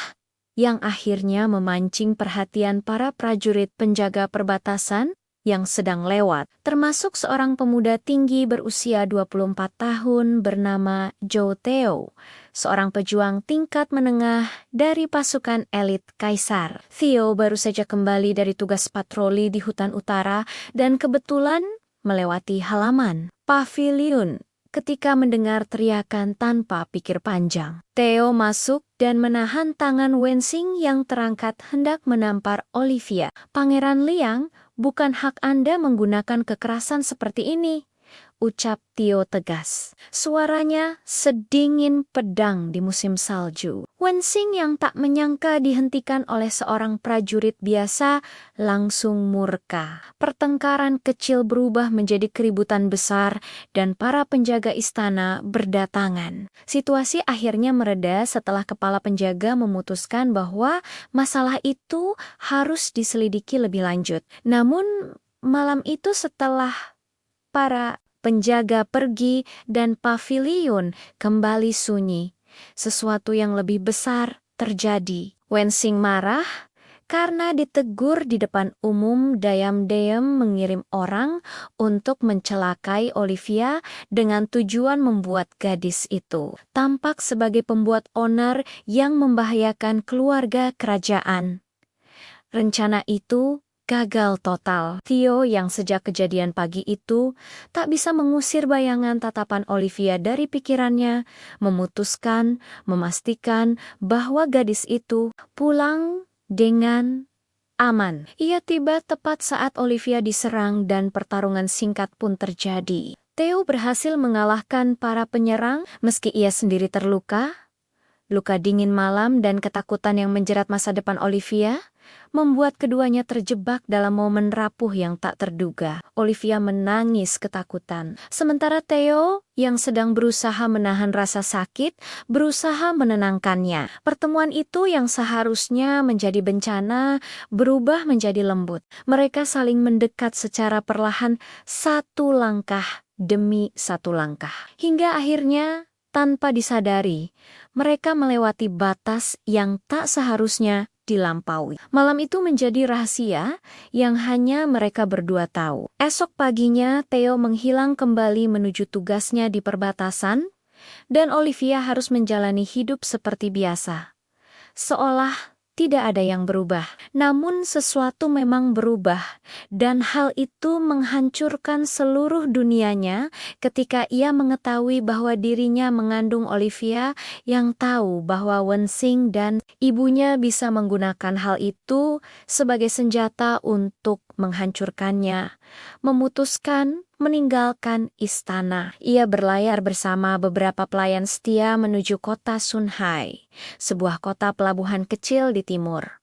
yang akhirnya memancing perhatian para prajurit penjaga perbatasan yang sedang lewat, termasuk seorang pemuda tinggi berusia 24 tahun bernama Joe Theo, seorang pejuang tingkat menengah dari pasukan elit Kaisar. Theo baru saja kembali dari tugas patroli di hutan utara dan kebetulan melewati halaman paviliun ketika mendengar teriakan tanpa pikir panjang. Theo masuk dan menahan tangan Wensing yang terangkat hendak menampar Olivia. "Pangeran Liang, bukan hak Anda menggunakan kekerasan seperti ini," ucap Theo tegas. Suaranya sedingin pedang di musim salju. Wensing yang tak menyangka dihentikan oleh seorang prajurit biasa langsung murka. Pertengkaran kecil berubah menjadi keributan besar dan para penjaga istana berdatangan. Situasi akhirnya mereda setelah kepala penjaga memutuskan bahwa masalah itu harus diselidiki lebih lanjut. Namun malam itu setelah para penjaga pergi dan paviliun kembali sunyi, sesuatu yang lebih besar terjadi. Wensing marah karena ditegur di depan umum. Dayam-dayam mengirim orang untuk mencelakai Olivia dengan tujuan membuat gadis itu tampak sebagai pembuat onar yang membahayakan keluarga kerajaan. Rencana itu gagal total. Theo yang sejak kejadian pagi itu tak bisa mengusir bayangan tatapan Olivia dari pikirannya, memastikan bahwa gadis itu pulang dengan aman. Ia tiba tepat saat Olivia diserang dan pertarungan singkat pun terjadi. Theo berhasil mengalahkan para penyerang meski ia sendiri terluka. Luka dingin malam dan ketakutan yang menjerat masa depan Olivia membuat keduanya terjebak dalam momen rapuh yang tak terduga. Olivia menangis ketakutan, sementara Theo yang sedang berusaha menahan rasa sakit, berusaha menenangkannya. Pertemuan itu yang seharusnya menjadi bencana, berubah menjadi lembut. Mereka saling mendekat secara perlahan, satu langkah demi satu langkah. Hingga akhirnya, tanpa disadari, mereka melewati batas yang tak seharusnya dilampaui. Malam itu menjadi rahasia yang hanya mereka berdua tahu. Esok paginya, Theo menghilang kembali menuju tugasnya di perbatasan, dan Olivia harus menjalani hidup seperti biasa. Seolah tidak ada yang berubah. Namun sesuatu memang berubah, dan hal itu menghancurkan seluruh dunianya ketika ia mengetahui bahwa dirinya mengandung Olivia yang tahu bahwa Wensing dan ibunya bisa menggunakan hal itu sebagai senjata untuk menghancurkannya. Memutuskan meninggalkan istana. Ia berlayar bersama beberapa pelayan setia menuju kota Sunhai, sebuah kota pelabuhan kecil di timur.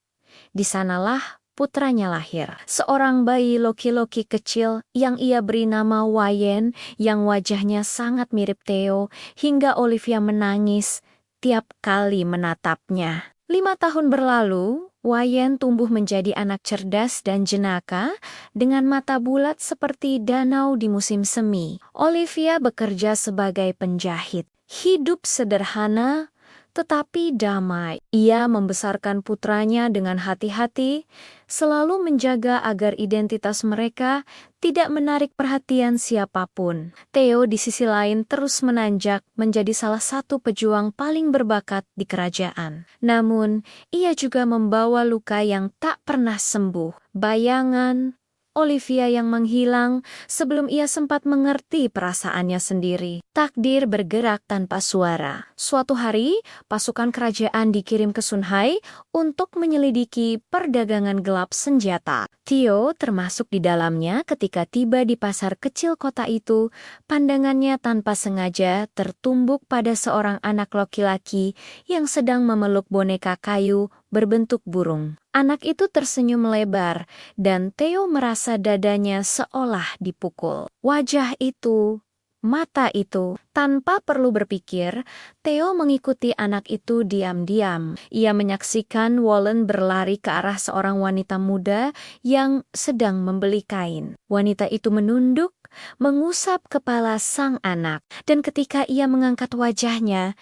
Di sanalah putranya lahir, seorang bayi loki-loki kecil yang ia beri nama Wayen, yang wajahnya sangat mirip Theo, hingga Olivia menangis tiap kali menatapnya. 5 tahun berlalu, Wayen tumbuh menjadi anak cerdas dan jenaka dengan mata bulat seperti danau di musim semi. Olivia bekerja sebagai penjahit. Hidup sederhana tetapi damai. Ia membesarkan putranya dengan hati-hati, selalu menjaga agar identitas mereka tidak menarik perhatian siapapun. Theo di sisi lain terus menanjak menjadi salah satu pejuang paling berbakat di kerajaan. Namun, ia juga membawa luka yang tak pernah sembuh. Bayangan Olivia yang menghilang sebelum ia sempat mengerti perasaannya sendiri. Takdir bergerak tanpa suara. Suatu hari, pasukan kerajaan dikirim ke Sunhai untuk menyelidiki perdagangan gelap senjata. Theo termasuk di dalamnya. Ketika tiba di pasar kecil kota itu, pandangannya tanpa sengaja tertumbuk pada seorang anak laki-laki yang sedang memeluk boneka kayu berbentuk burung. Anak itu tersenyum lebar, dan Theo merasa dadanya seolah dipukul. Wajah itu mata itu. Tanpa perlu berpikir, Theo mengikuti anak itu diam-diam. Ia menyaksikan Wallen berlari ke arah seorang wanita muda yang sedang membeli kain. Wanita itu menunduk, mengusap kepala sang anak, dan ketika ia mengangkat wajahnya,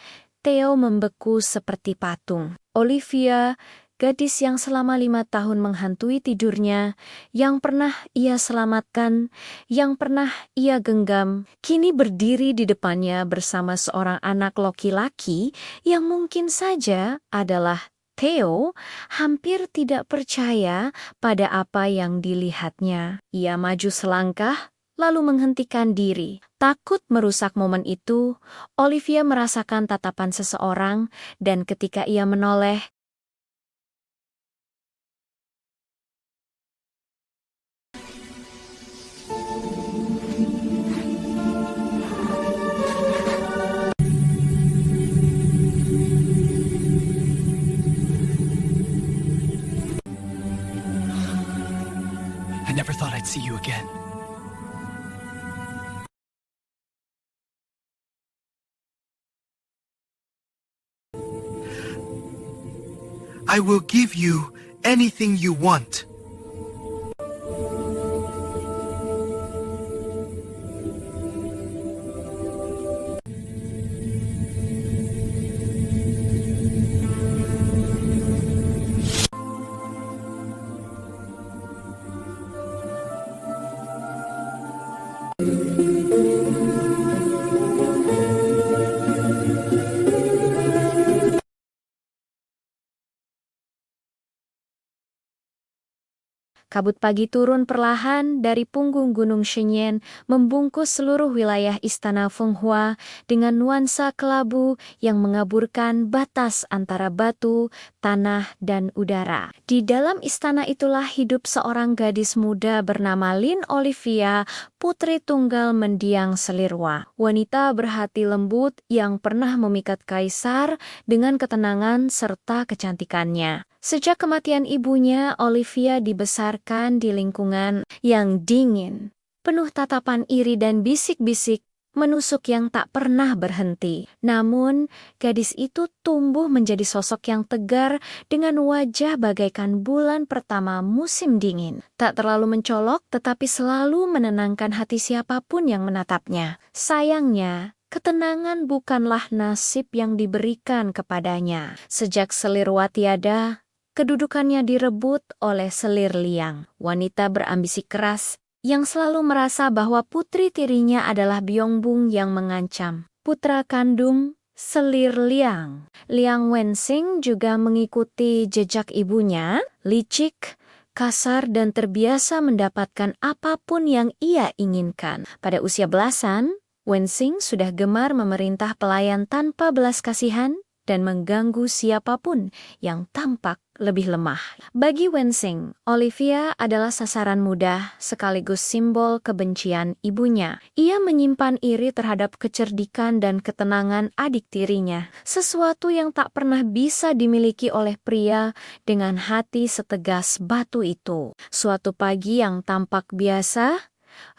Theo membeku seperti patung. Olivia, gadis yang selama 5 tahun menghantui tidurnya, yang pernah ia selamatkan, yang pernah ia genggam, kini berdiri di depannya bersama seorang anak laki-laki yang mungkin saja adalah Theo, hampir tidak percaya pada apa yang dilihatnya. Ia maju selangkah, lalu menghentikan diri. Takut merusak momen itu, Olivia merasakan tatapan seseorang, dan ketika ia menoleh, I never thought I'd see you again. I will give you anything you want. kabut pagi turun perlahan dari punggung Gunung Shenyan, membungkus seluruh wilayah istana Fenghua dengan nuansa kelabu yang mengaburkan batas antara batu, tanah, dan udara. Di dalam istana itulah hidup seorang gadis muda bernama Lin Olivia, putri tunggal mendiang Selirwa. Wanita berhati lembut yang pernah memikat kaisar dengan ketenangan serta kecantikannya. Sejak kematian ibunya, Olivia dibesarkan di lingkungan yang dingin, penuh tatapan iri dan bisik-bisik menusuk yang tak pernah berhenti. Namun, gadis itu tumbuh menjadi sosok yang tegar dengan wajah bagaikan bulan pertama musim dingin. Tak terlalu mencolok, tetapi selalu menenangkan hati siapapun yang menatapnya. Sayangnya, ketenangan bukanlah nasib yang diberikan kepadanya. Sejak Selirwa tiada, kedudukannya direbut oleh Selir Liang, wanita berambisi keras yang selalu merasa bahwa putri tirinya adalah Byongbung yang mengancam. Putra kandung Selir Liang, Liang Wenxing, juga mengikuti jejak ibunya, licik, kasar, dan terbiasa mendapatkan apapun yang ia inginkan. Pada usia belasan, Wenxing sudah gemar memerintah pelayan tanpa belas kasihan dan mengganggu siapapun yang tampak lebih lemah. Bagi Wenxing, Olivia adalah sasaran mudah sekaligus simbol kebencian ibunya. Ia menyimpan iri terhadap kecerdikan dan ketenangan adik tirinya, sesuatu yang tak pernah bisa dimiliki oleh pria dengan hati setegas batu itu. Suatu pagi yang tampak biasa,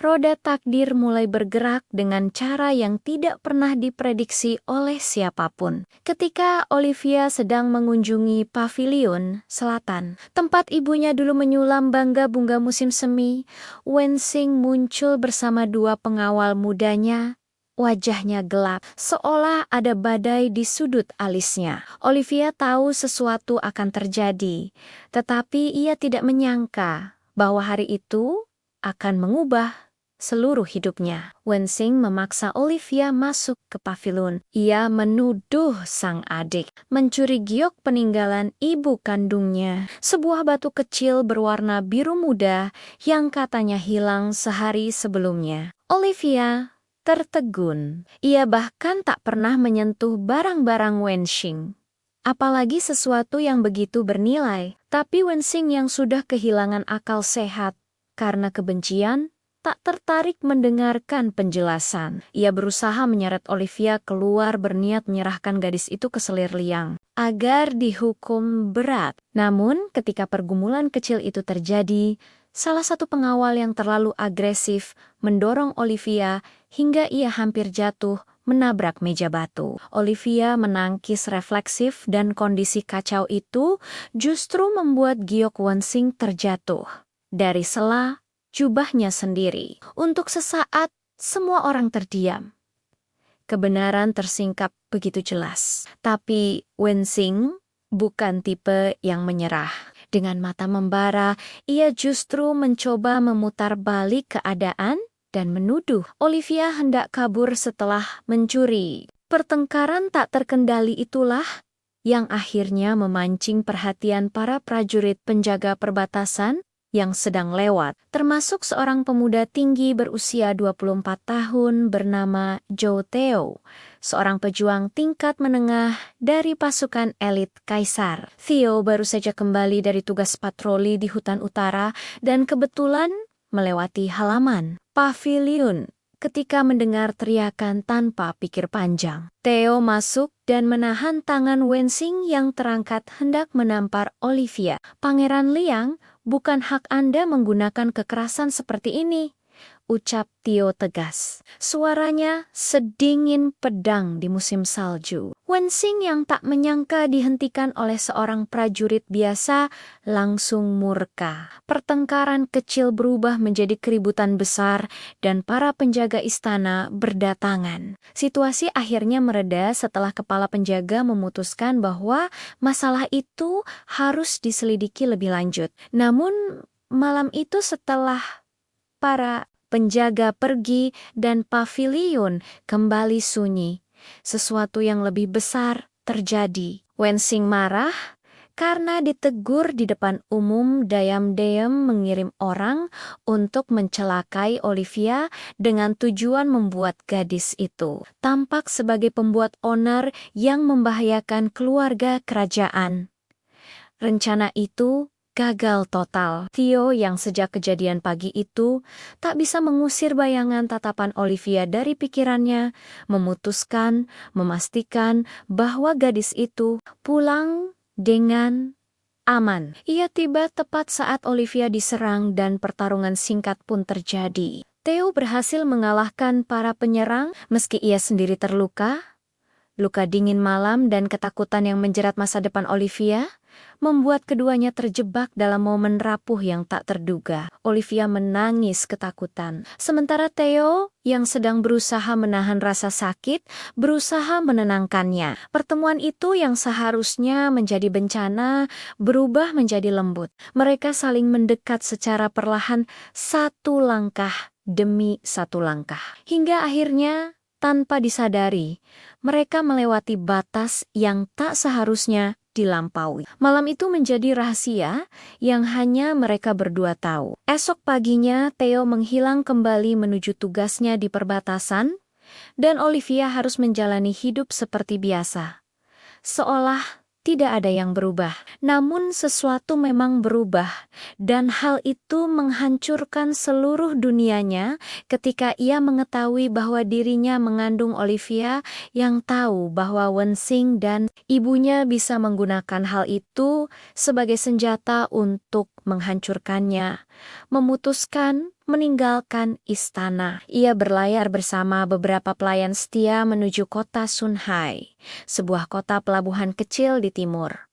roda takdir mulai bergerak dengan cara yang tidak pernah diprediksi oleh siapapun. Ketika Olivia sedang mengunjungi pavilion selatan, tempat ibunya dulu menyulam bangga bunga musim semi, Wenxing muncul bersama 2 pengawal mudanya. Wajahnya gelap, seolah ada badai di sudut alisnya. Olivia tahu sesuatu akan terjadi, tetapi ia tidak menyangka bahwa hari itu akan mengubah seluruh hidupnya. Wenxing memaksa Olivia masuk ke pavilion. Ia menuduh sang adik mencuri giok peninggalan ibu kandungnya, sebuah batu kecil berwarna biru muda yang katanya hilang sehari sebelumnya. Olivia tertegun. Ia bahkan tak pernah menyentuh barang-barang Wenxing, apalagi sesuatu yang begitu bernilai. Tapi Wenxing yang sudah kehilangan akal sehat karena kebencian, tak tertarik mendengarkan penjelasan. Ia berusaha menyeret Olivia keluar, berniat menyerahkan gadis itu ke Selir Liang agar dihukum berat. Namun, ketika pergumulan kecil itu terjadi, salah satu pengawal yang terlalu agresif mendorong Olivia hingga ia hampir jatuh menabrak meja batu. Olivia menangkis refleksif dan kondisi kacau itu justru membuat Giok Wensing terjatuh dari sela jubahnya sendiri. Untuk sesaat, semua orang terdiam. Kebenaran tersingkap begitu jelas. Tapi Wensing bukan tipe yang menyerah. Dengan mata membara, ia justru mencoba memutar balik keadaan dan menuduh Olivia hendak kabur setelah mencuri. Pertengkaran tak terkendali itulah yang akhirnya memancing perhatian para prajurit penjaga perbatasan yang sedang lewat, termasuk seorang pemuda tinggi berusia 24 tahun bernama Zhou Theo, seorang pejuang tingkat menengah dari pasukan elit Kaisar. Theo baru saja kembali dari tugas patroli di hutan utara dan kebetulan melewati halaman paviliun ketika mendengar teriakan tanpa pikir panjang. Theo masuk dan menahan tangan Wensing yang terangkat hendak menampar Olivia. "Pangeran Liang, bukan hak Anda menggunakan kekerasan seperti ini," ucap Theo tegas. Suaranya sedingin pedang di musim salju. Wensing yang tak menyangka dihentikan oleh seorang prajurit biasa langsung murka. Pertengkaran kecil berubah menjadi keributan besar dan para penjaga istana berdatangan. Situasi akhirnya mereda setelah kepala penjaga memutuskan bahwa masalah itu harus diselidiki lebih lanjut. Namun malam itu setelah para penjaga pergi dan paviliun kembali sunyi, sesuatu yang lebih besar terjadi. Wensing marah karena ditegur di depan umum diam-diam mengirim orang untuk mencelakai Olivia dengan tujuan membuat gadis itu tampak sebagai pembuat onar yang membahayakan keluarga kerajaan. Rencana itu gagal total. Theo yang sejak kejadian pagi itu tak bisa mengusir bayangan tatapan Olivia dari pikirannya, memastikan bahwa gadis itu pulang dengan aman. Ia tiba tepat saat Olivia diserang dan pertarungan singkat pun terjadi. Theo berhasil mengalahkan para penyerang meski ia sendiri terluka. Luka dingin malam dan ketakutan yang menjerat masa depan Olivia membuat keduanya terjebak dalam momen rapuh yang tak terduga. Olivia menangis ketakutan, sementara Theo yang sedang berusaha menahan rasa sakit, berusaha menenangkannya. Pertemuan itu yang seharusnya menjadi bencana, berubah menjadi lembut. Mereka saling mendekat secara perlahan, satu langkah demi satu langkah. Hingga akhirnya, tanpa disadari, mereka melewati batas yang tak seharusnya dilampaui. Malam itu menjadi rahasia yang hanya mereka berdua tahu. Esok paginya, Theo menghilang kembali menuju tugasnya di perbatasan, dan Olivia harus menjalani hidup seperti biasa. Seolah tidak ada yang berubah. Namun sesuatu memang berubah, dan hal itu menghancurkan seluruh dunianya ketika ia mengetahui bahwa dirinya mengandung Olivia yang tahu bahwa Wensing dan ibunya bisa menggunakan hal itu sebagai senjata untuk menghancurkannya. Memutuskan meninggalkan istana. Ia berlayar bersama beberapa pelayan setia menuju kota Sunhai, sebuah kota pelabuhan kecil di timur.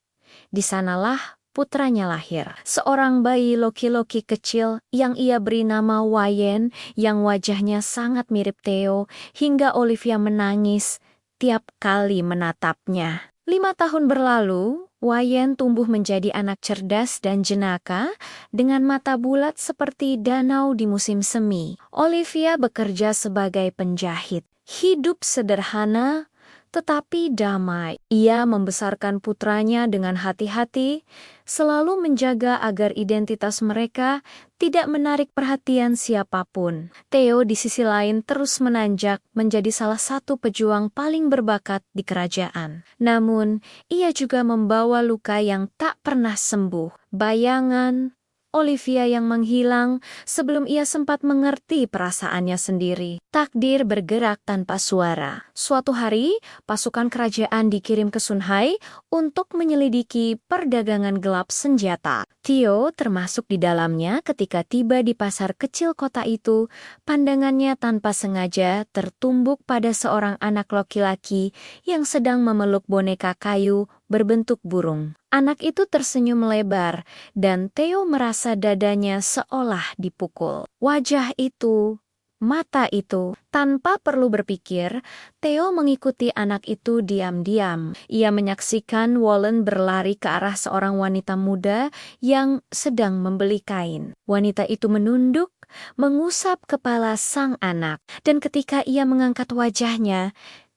Di sanalah putranya lahir, seorang bayi loki-loki kecil yang ia beri nama Wayen, yang wajahnya sangat mirip Theo, hingga Olivia menangis tiap kali menatapnya. 5 tahun berlalu, Wayen tumbuh menjadi anak cerdas dan jenaka dengan mata bulat seperti danau di musim semi. Olivia bekerja sebagai penjahit. Hidup sederhana tetapi damai. Ia membesarkan putranya dengan hati-hati, selalu menjaga agar identitas mereka tidak menarik perhatian siapapun. Theo di sisi lain terus menanjak menjadi salah satu pejuang paling berbakat di kerajaan. Namun, ia juga membawa luka yang tak pernah sembuh. Bayangan Olivia yang menghilang sebelum ia sempat mengerti perasaannya sendiri. Takdir bergerak tanpa suara. Suatu hari, pasukan kerajaan dikirim ke Sunhai untuk menyelidiki perdagangan gelap senjata. Theo termasuk di dalamnya. Ketika tiba di pasar kecil kota itu, pandangannya tanpa sengaja tertumbuk pada seorang anak laki-laki yang sedang memeluk boneka kayu berbentuk burung. Anak itu tersenyum lebar, dan Theo merasa dadanya seolah dipukul. Wajah itu, mata itu, tanpa perlu berpikir, Theo mengikuti anak itu diam-diam. Ia menyaksikan Wallen berlari ke arah seorang wanita muda yang sedang membeli kain. Wanita itu menunduk, mengusap kepala sang anak, dan ketika ia mengangkat wajahnya,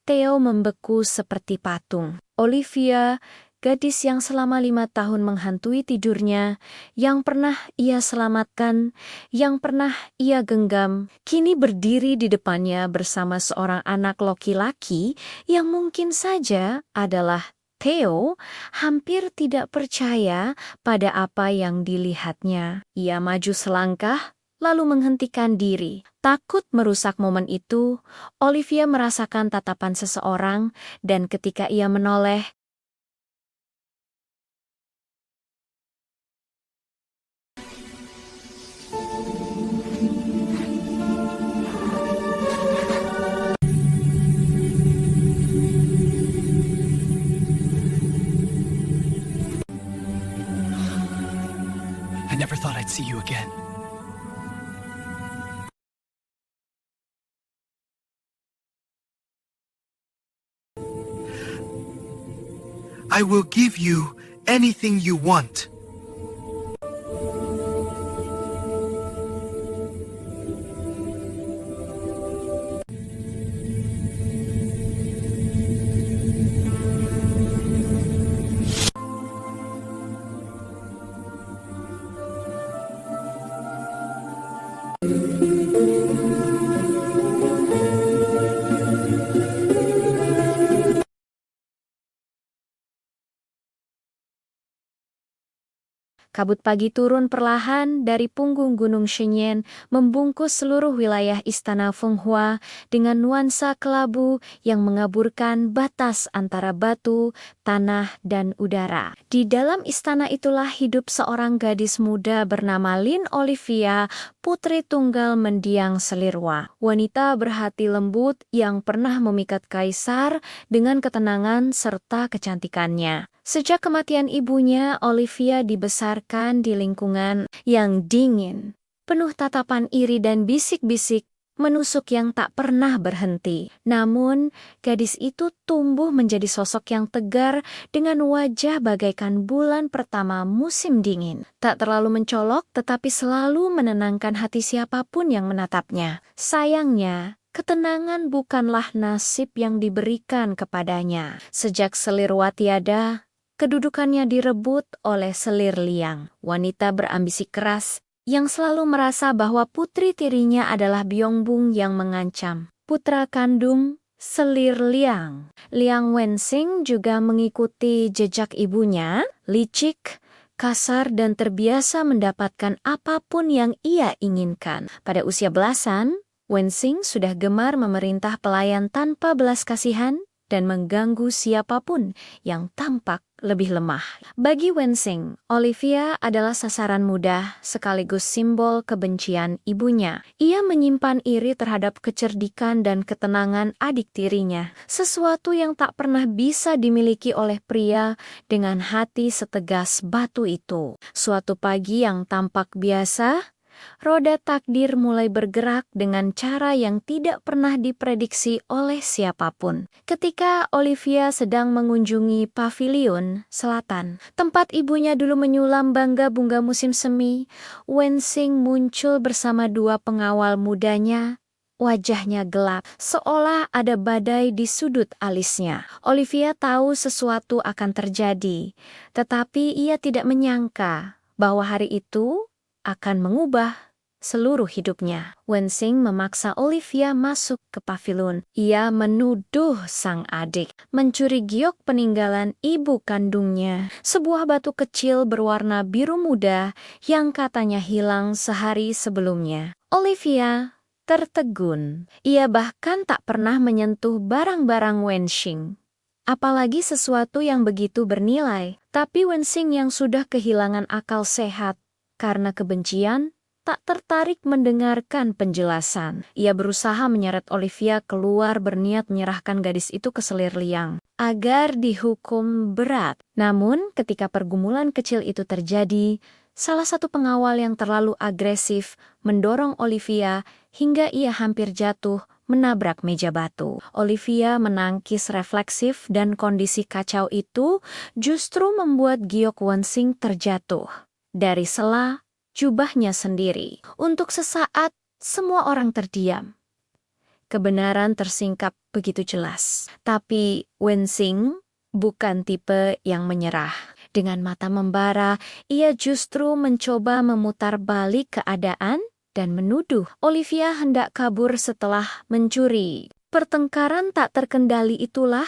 Theo membeku seperti patung. Olivia, gadis yang selama 5 tahun menghantui tidurnya, yang pernah ia selamatkan, yang pernah ia genggam, kini berdiri di depannya bersama seorang anak laki-laki yang mungkin saja adalah Theo, hampir tidak percaya pada apa yang dilihatnya. Ia maju selangkah, lalu menghentikan diri. Takut merusak momen itu, Olivia merasakan tatapan seseorang, dan ketika ia menoleh, I never thought I'd see you again. I will give you anything you want. kabut pagi turun perlahan dari punggung Gunung Shenyan, membungkus seluruh wilayah istana Fenghua dengan nuansa kelabu yang mengaburkan batas antara batu, tanah, dan udara. Di dalam istana itulah hidup seorang gadis muda bernama Lin Olivia, putri tunggal mendiang Selirwa. Wanita berhati lembut yang pernah memikat kaisar dengan ketenangan serta kecantikannya. Sejak kematian ibunya, Olivia dibesarkan di lingkungan yang dingin, penuh tatapan iri dan bisik-bisik menusuk yang tak pernah berhenti. Namun, gadis itu tumbuh menjadi sosok yang tegar dengan wajah bagaikan bulan pertama musim dingin. Tak terlalu mencolok, tetapi selalu menenangkan hati siapapun yang menatapnya. Sayangnya, ketenangan bukanlah nasib yang diberikan kepadanya. Sejak Selirwa tiada, kedudukannya direbut oleh Selir Liang, wanita berambisi keras yang selalu merasa bahwa putri tirinya adalah Byongbung yang mengancam. Putra kandung Selir Liang, Liang Wenxing, juga mengikuti jejak ibunya, licik, kasar, dan terbiasa mendapatkan apapun yang ia inginkan. Pada usia belasan, Wenxing sudah gemar memerintah pelayan tanpa belas kasihan dan mengganggu siapapun yang tampak lebih lemah. Bagi Wenxing, Olivia adalah sasaran mudah sekaligus simbol kebencian ibunya. Ia menyimpan iri terhadap kecerdikan dan ketenangan adik tirinya, sesuatu yang tak pernah bisa dimiliki oleh pria dengan hati setegas batu itu. Suatu pagi yang tampak biasa, roda takdir mulai bergerak dengan cara yang tidak pernah diprediksi oleh siapapun. Ketika Olivia sedang mengunjungi pavilion selatan, tempat ibunya dulu menyulam bangga bunga musim semi, Wenxing muncul bersama 2 pengawal mudanya. Wajahnya gelap, seolah ada badai di sudut alisnya. Olivia tahu sesuatu akan terjadi, tetapi ia tidak menyangka bahwa hari itu akan mengubah seluruh hidupnya. Wensing memaksa Olivia masuk ke pavilion. Ia menuduh sang adik mencuri giok peninggalan ibu kandungnya, sebuah batu kecil berwarna biru muda yang katanya hilang sehari sebelumnya. Olivia tertegun. Ia bahkan tak pernah menyentuh barang-barang Wensing, apalagi sesuatu yang begitu bernilai. Tapi Wensing yang sudah kehilangan akal sehat karena kebencian, tak tertarik mendengarkan penjelasan. Ia berusaha menyeret Olivia keluar, berniat menyerahkan gadis itu ke selir liang agar dihukum berat. Namun ketika pergumulan kecil itu terjadi, salah satu pengawal yang terlalu agresif mendorong Olivia hingga ia hampir jatuh menabrak meja batu. Olivia menangkis refleksif dan kondisi kacau itu justru membuat giok Wensing terjatuh dari sela jubahnya sendiri. Untuk sesaat, semua orang terdiam. Kebenaran tersingkap begitu jelas. Tapi Wensing bukan tipe yang menyerah. Dengan mata membara, ia justru mencoba memutar balik keadaan dan menuduh Olivia hendak kabur setelah mencuri. Pertengkaran tak terkendali itulah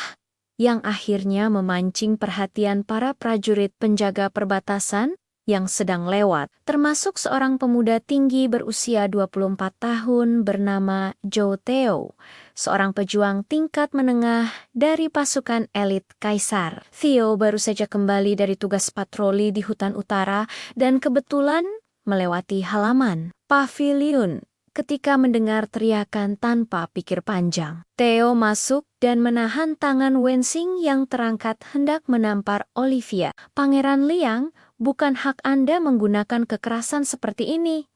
yang akhirnya memancing perhatian para prajurit penjaga perbatasan yang sedang lewat, termasuk seorang pemuda tinggi berusia 24 tahun bernama Zhou Theo, seorang pejuang tingkat menengah dari pasukan elit Kaisar. Theo baru saja kembali dari tugas patroli di hutan utara dan kebetulan melewati halaman pavilion ketika mendengar teriakan tanpa pikir panjang. Theo masuk dan menahan tangan Wensing yang terangkat hendak menampar Olivia. "Pangeran Liang, bukan hak Anda menggunakan kekerasan seperti ini,"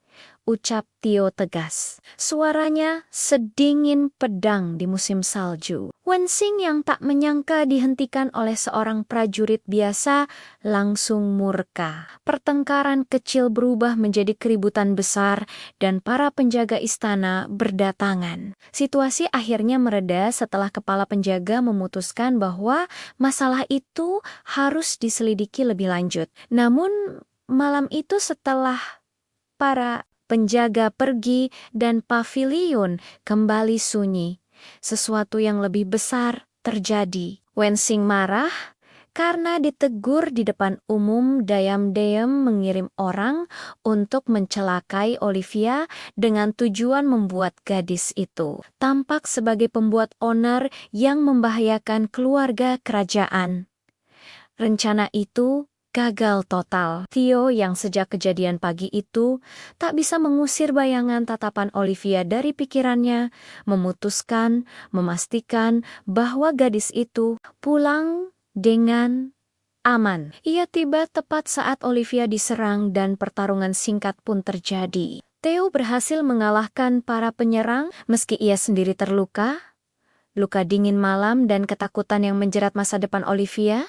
ucap Theo tegas. Suaranya sedingin pedang di musim salju. Wensing yang tak menyangka dihentikan oleh seorang prajurit biasa langsung murka. Pertengkaran kecil berubah menjadi keributan besar dan para penjaga istana berdatangan. Situasi akhirnya mereda setelah kepala penjaga memutuskan bahwa masalah itu harus diselidiki lebih lanjut. Namun malam itu setelah para penjaga pergi dan pavilion kembali sunyi, sesuatu yang lebih besar terjadi. Wensing marah karena ditegur di depan umum diam-diam mengirim orang untuk mencelakai Olivia dengan tujuan membuat gadis itu tampak sebagai pembuat onar yang membahayakan keluarga kerajaan. Rencana itu gagal total. Theo yang sejak kejadian pagi itu tak bisa mengusir bayangan tatapan Olivia dari pikirannya, memutuskan, memastikan bahwa gadis itu pulang dengan aman. Ia tiba tepat saat Olivia diserang dan pertarungan singkat pun terjadi. Theo berhasil mengalahkan para penyerang meski ia sendiri terluka. Luka dingin malam dan ketakutan yang menjerat masa depan Olivia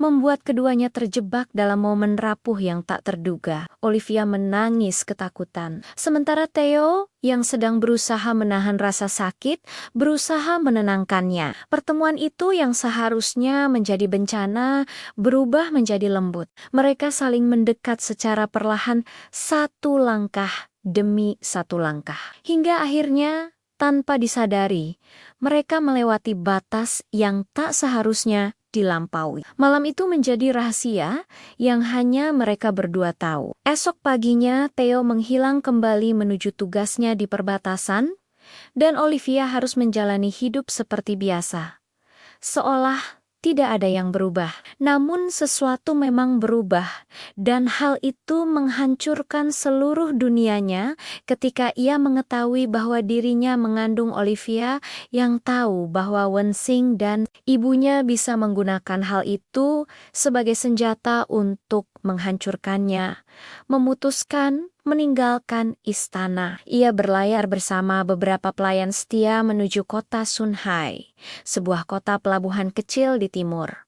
membuat keduanya terjebak dalam momen rapuh yang tak terduga. Olivia menangis ketakutan, sementara Theo yang sedang berusaha menahan rasa sakit berusaha menenangkannya. Pertemuan itu yang seharusnya menjadi bencana berubah menjadi lembut. Mereka saling mendekat secara perlahan, satu langkah demi satu langkah, hingga akhirnya tanpa disadari mereka melewati batas yang tak seharusnya dilampaui. Malam itu menjadi rahasia yang hanya mereka berdua tahu. Esok paginya, Theo menghilang kembali menuju tugasnya di perbatasan, dan Olivia harus menjalani hidup seperti biasa. Seolah tidak ada yang berubah. Namun sesuatu memang berubah, dan hal itu menghancurkan seluruh dunianya ketika ia mengetahui bahwa dirinya mengandung Olivia yang tahu bahwa Wensing dan ibunya bisa menggunakan hal itu sebagai senjata untuk menghancurkannya. Memutuskan meninggalkan istana. Ia berlayar bersama beberapa pelayan setia menuju kota Sunhai, sebuah kota pelabuhan kecil di timur.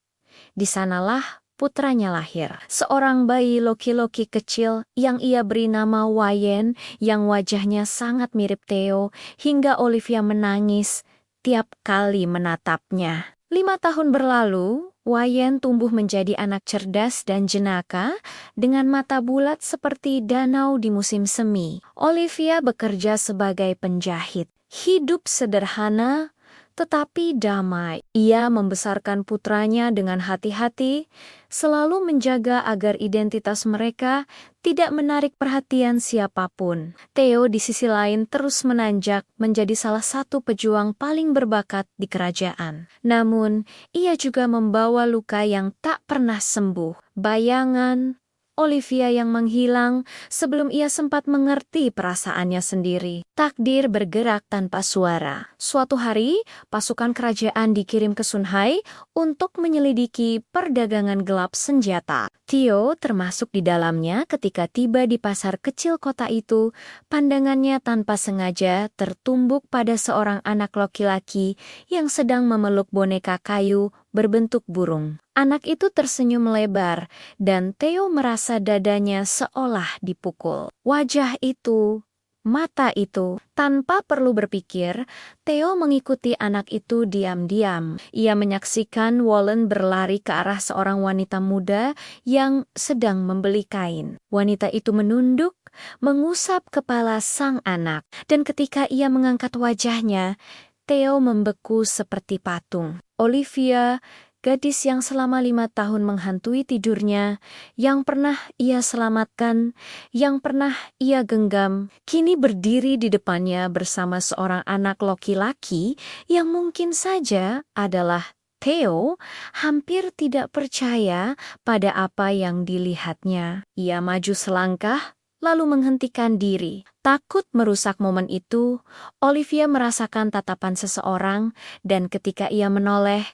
Di sanalah putranya lahir, seorang bayi loki-loki kecil yang ia beri nama Wayen, yang wajahnya sangat mirip Theo, hingga Olivia menangis tiap kali menatapnya. 5 tahun berlalu, Wayen tumbuh menjadi anak cerdas dan jenaka dengan mata bulat seperti danau di musim semi. Olivia bekerja sebagai penjahit. Hidup sederhana tetapi damai. Ia membesarkan putranya dengan hati-hati, selalu menjaga agar identitas mereka tidak menarik perhatian siapapun. Theo di sisi lain terus menanjak menjadi salah satu pejuang paling berbakat di kerajaan. Namun, ia juga membawa luka yang tak pernah sembuh. Bayangan Olivia yang menghilang sebelum ia sempat mengerti perasaannya sendiri. Takdir bergerak tanpa suara. Suatu hari, pasukan kerajaan dikirim ke Sunhai untuk menyelidiki perdagangan gelap senjata. Theo termasuk di dalamnya ketika tiba di pasar kecil kota itu. Pandangannya tanpa sengaja tertumbuk pada seorang anak laki-laki yang sedang memeluk boneka kayu berbentuk burung. Anak itu tersenyum lebar, dan Theo merasa dadanya seolah dipukul. Wajah itu, mata itu, tanpa perlu berpikir, Theo mengikuti anak itu diam-diam. Ia menyaksikan Wallen berlari ke arah seorang wanita muda yang sedang membeli kain. Wanita itu menunduk, mengusap kepala sang anak, dan ketika ia mengangkat wajahnya, Theo membeku seperti patung. Olivia, gadis yang selama 5 tahun menghantui tidurnya, yang pernah ia selamatkan, yang pernah ia genggam, kini berdiri di depannya bersama seorang anak laki-laki yang mungkin saja adalah Theo, hampir tidak percaya pada apa yang dilihatnya. Ia maju selangkah, lalu menghentikan diri. Takut merusak momen itu, Olivia merasakan tatapan seseorang, dan ketika ia menoleh,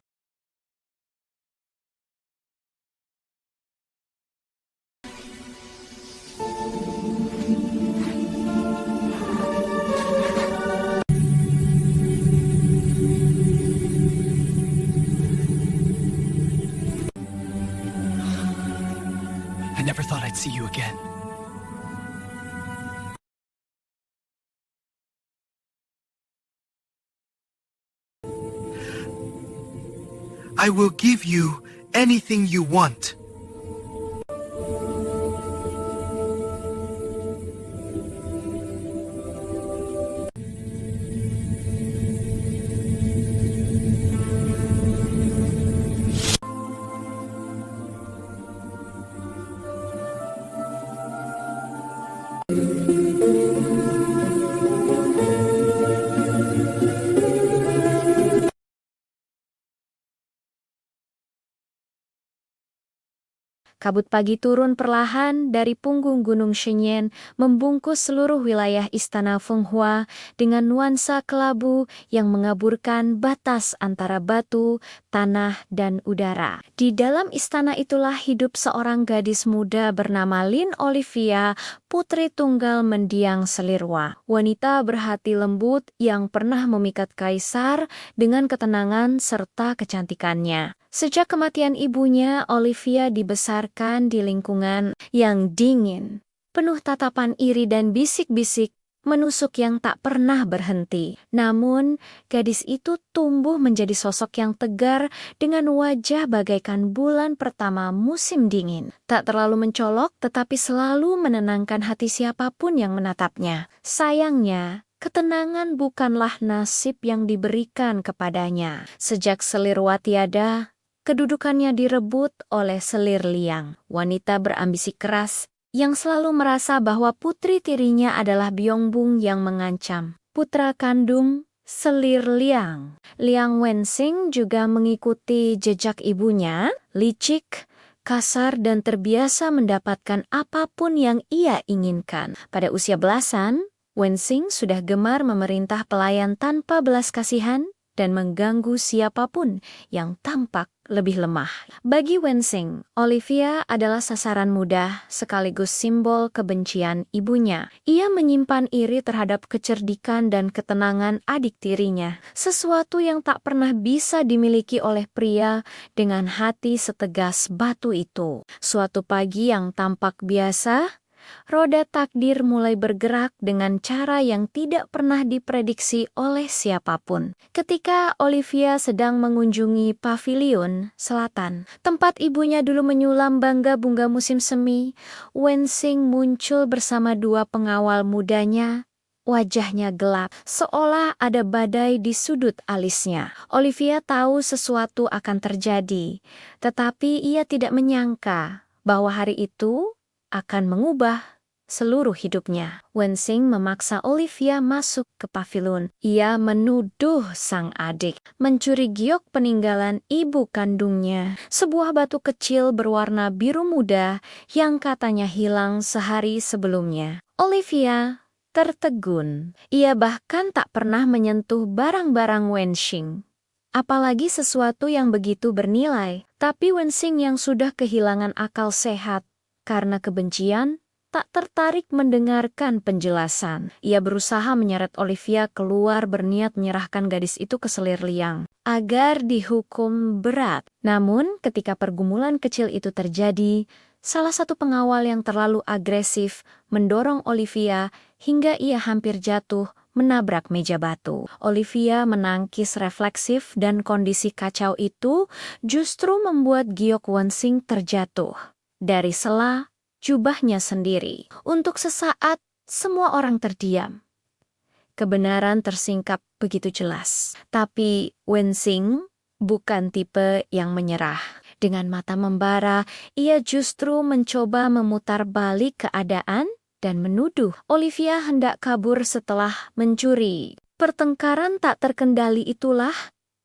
I never thought I'd see you again. I will give you anything you want. kabut pagi turun perlahan dari punggung Gunung Shenyang, membungkus seluruh wilayah istana Fenghua dengan nuansa kelabu yang mengaburkan batas antara batu, tanah, dan udara. Di dalam istana itulah hidup seorang gadis muda bernama Lin Olivia, putri tunggal mendiang Selirwa. Wanita berhati lembut yang pernah memikat kaisar dengan ketenangan serta kecantikannya. Sejak kematian ibunya, Olivia dibesarkan di lingkungan yang dingin, penuh tatapan iri dan bisik-bisik menusuk yang tak pernah berhenti. Namun, gadis itu tumbuh menjadi sosok yang tegar dengan wajah bagaikan bulan pertama musim dingin. Tak terlalu mencolok, tetapi selalu menenangkan hati siapapun yang menatapnya. Sayangnya, ketenangan bukanlah nasib yang diberikan kepadanya. Sejak Selirwa tiada, kedudukannya direbut oleh Selir Liang, wanita berambisi keras yang selalu merasa bahwa putri tirinya adalah Byongbung yang mengancam. Putra kandung Selir Liang, Liang Wenxing juga mengikuti jejak ibunya, licik, kasar dan terbiasa mendapatkan apapun yang ia inginkan. Pada usia belasan, Wenxing sudah gemar memerintah pelayan tanpa belas kasihan dan mengganggu siapapun yang tampak lebih lemah. Bagi Wenxing, Olivia adalah sasaran mudah sekaligus simbol kebencian ibunya. Ia menyimpan iri terhadap kecerdikan dan ketenangan adik tirinya, sesuatu yang tak pernah bisa dimiliki oleh pria dengan hati setegas batu itu. Suatu pagi yang tampak biasa, roda takdir mulai bergerak dengan cara yang tidak pernah diprediksi oleh siapapun. Ketika Olivia sedang mengunjungi pavilion selatan, tempat ibunya dulu menyulam bangga bunga musim semi, Wensing muncul bersama dua pengawal mudanya. Wajahnya gelap, seolah ada badai di sudut alisnya. Olivia tahu sesuatu akan terjadi, tetapi ia tidak menyangka bahwa hari itu akan mengubah seluruh hidupnya. Wensing memaksa Olivia masuk ke pavilion. Ia menuduh sang adik mencuri giok peninggalan ibu kandungnya, sebuah batu kecil berwarna biru muda yang katanya hilang sehari sebelumnya. Olivia tertegun. Ia bahkan tak pernah menyentuh barang-barang Wensing, apalagi sesuatu yang begitu bernilai. Tapi Wensing yang sudah kehilangan akal sehat karena kebencian, tak tertarik mendengarkan penjelasan. Ia berusaha menyeret Olivia keluar, berniat menyerahkan gadis itu ke selir liang agar dihukum berat. Namun ketika pergumulan kecil itu terjadi, salah satu pengawal yang terlalu agresif mendorong Olivia hingga ia hampir jatuh menabrak meja batu. Olivia menangkis refleksif dan kondisi kacau itu justru membuat giok Wensing terjatuh dari sela jubahnya sendiri. Untuk sesaat, semua orang terdiam. Kebenaran tersingkap begitu jelas. Tapi Wensing bukan tipe yang menyerah. Dengan mata membara, ia justru mencoba memutar balik keadaan dan menuduh Olivia hendak kabur setelah mencuri. Pertengkaran tak terkendali itulah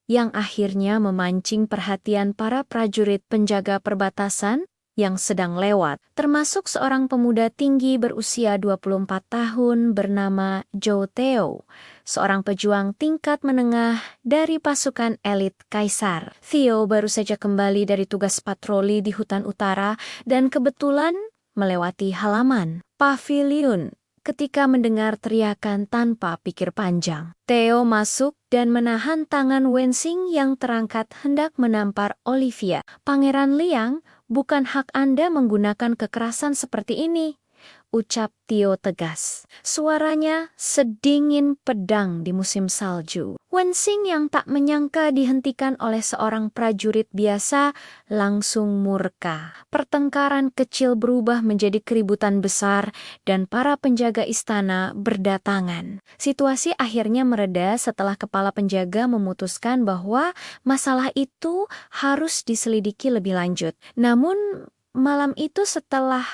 yang akhirnya memancing perhatian para prajurit penjaga perbatasan yang sedang lewat, termasuk seorang pemuda tinggi berusia 24 tahun bernama Zhou Theo, seorang pejuang tingkat menengah dari pasukan elit Kaisar. Theo baru saja kembali dari tugas patroli di hutan utara dan kebetulan melewati halaman pavilion ketika mendengar teriakan tanpa pikir panjang. Theo masuk dan menahan tangan Wensing yang terangkat hendak menampar Olivia. "Pangeran Liang, bukan hak Anda menggunakan kekerasan seperti ini," ucap Theo tegas. Suaranya sedingin pedang di musim salju. Wensing yang tak menyangka dihentikan oleh seorang prajurit biasa langsung murka. Pertengkaran kecil berubah menjadi keributan besar dan para penjaga istana berdatangan. Situasi akhirnya mereda setelah kepala penjaga memutuskan bahwa masalah itu harus diselidiki lebih lanjut. Namun malam itu setelah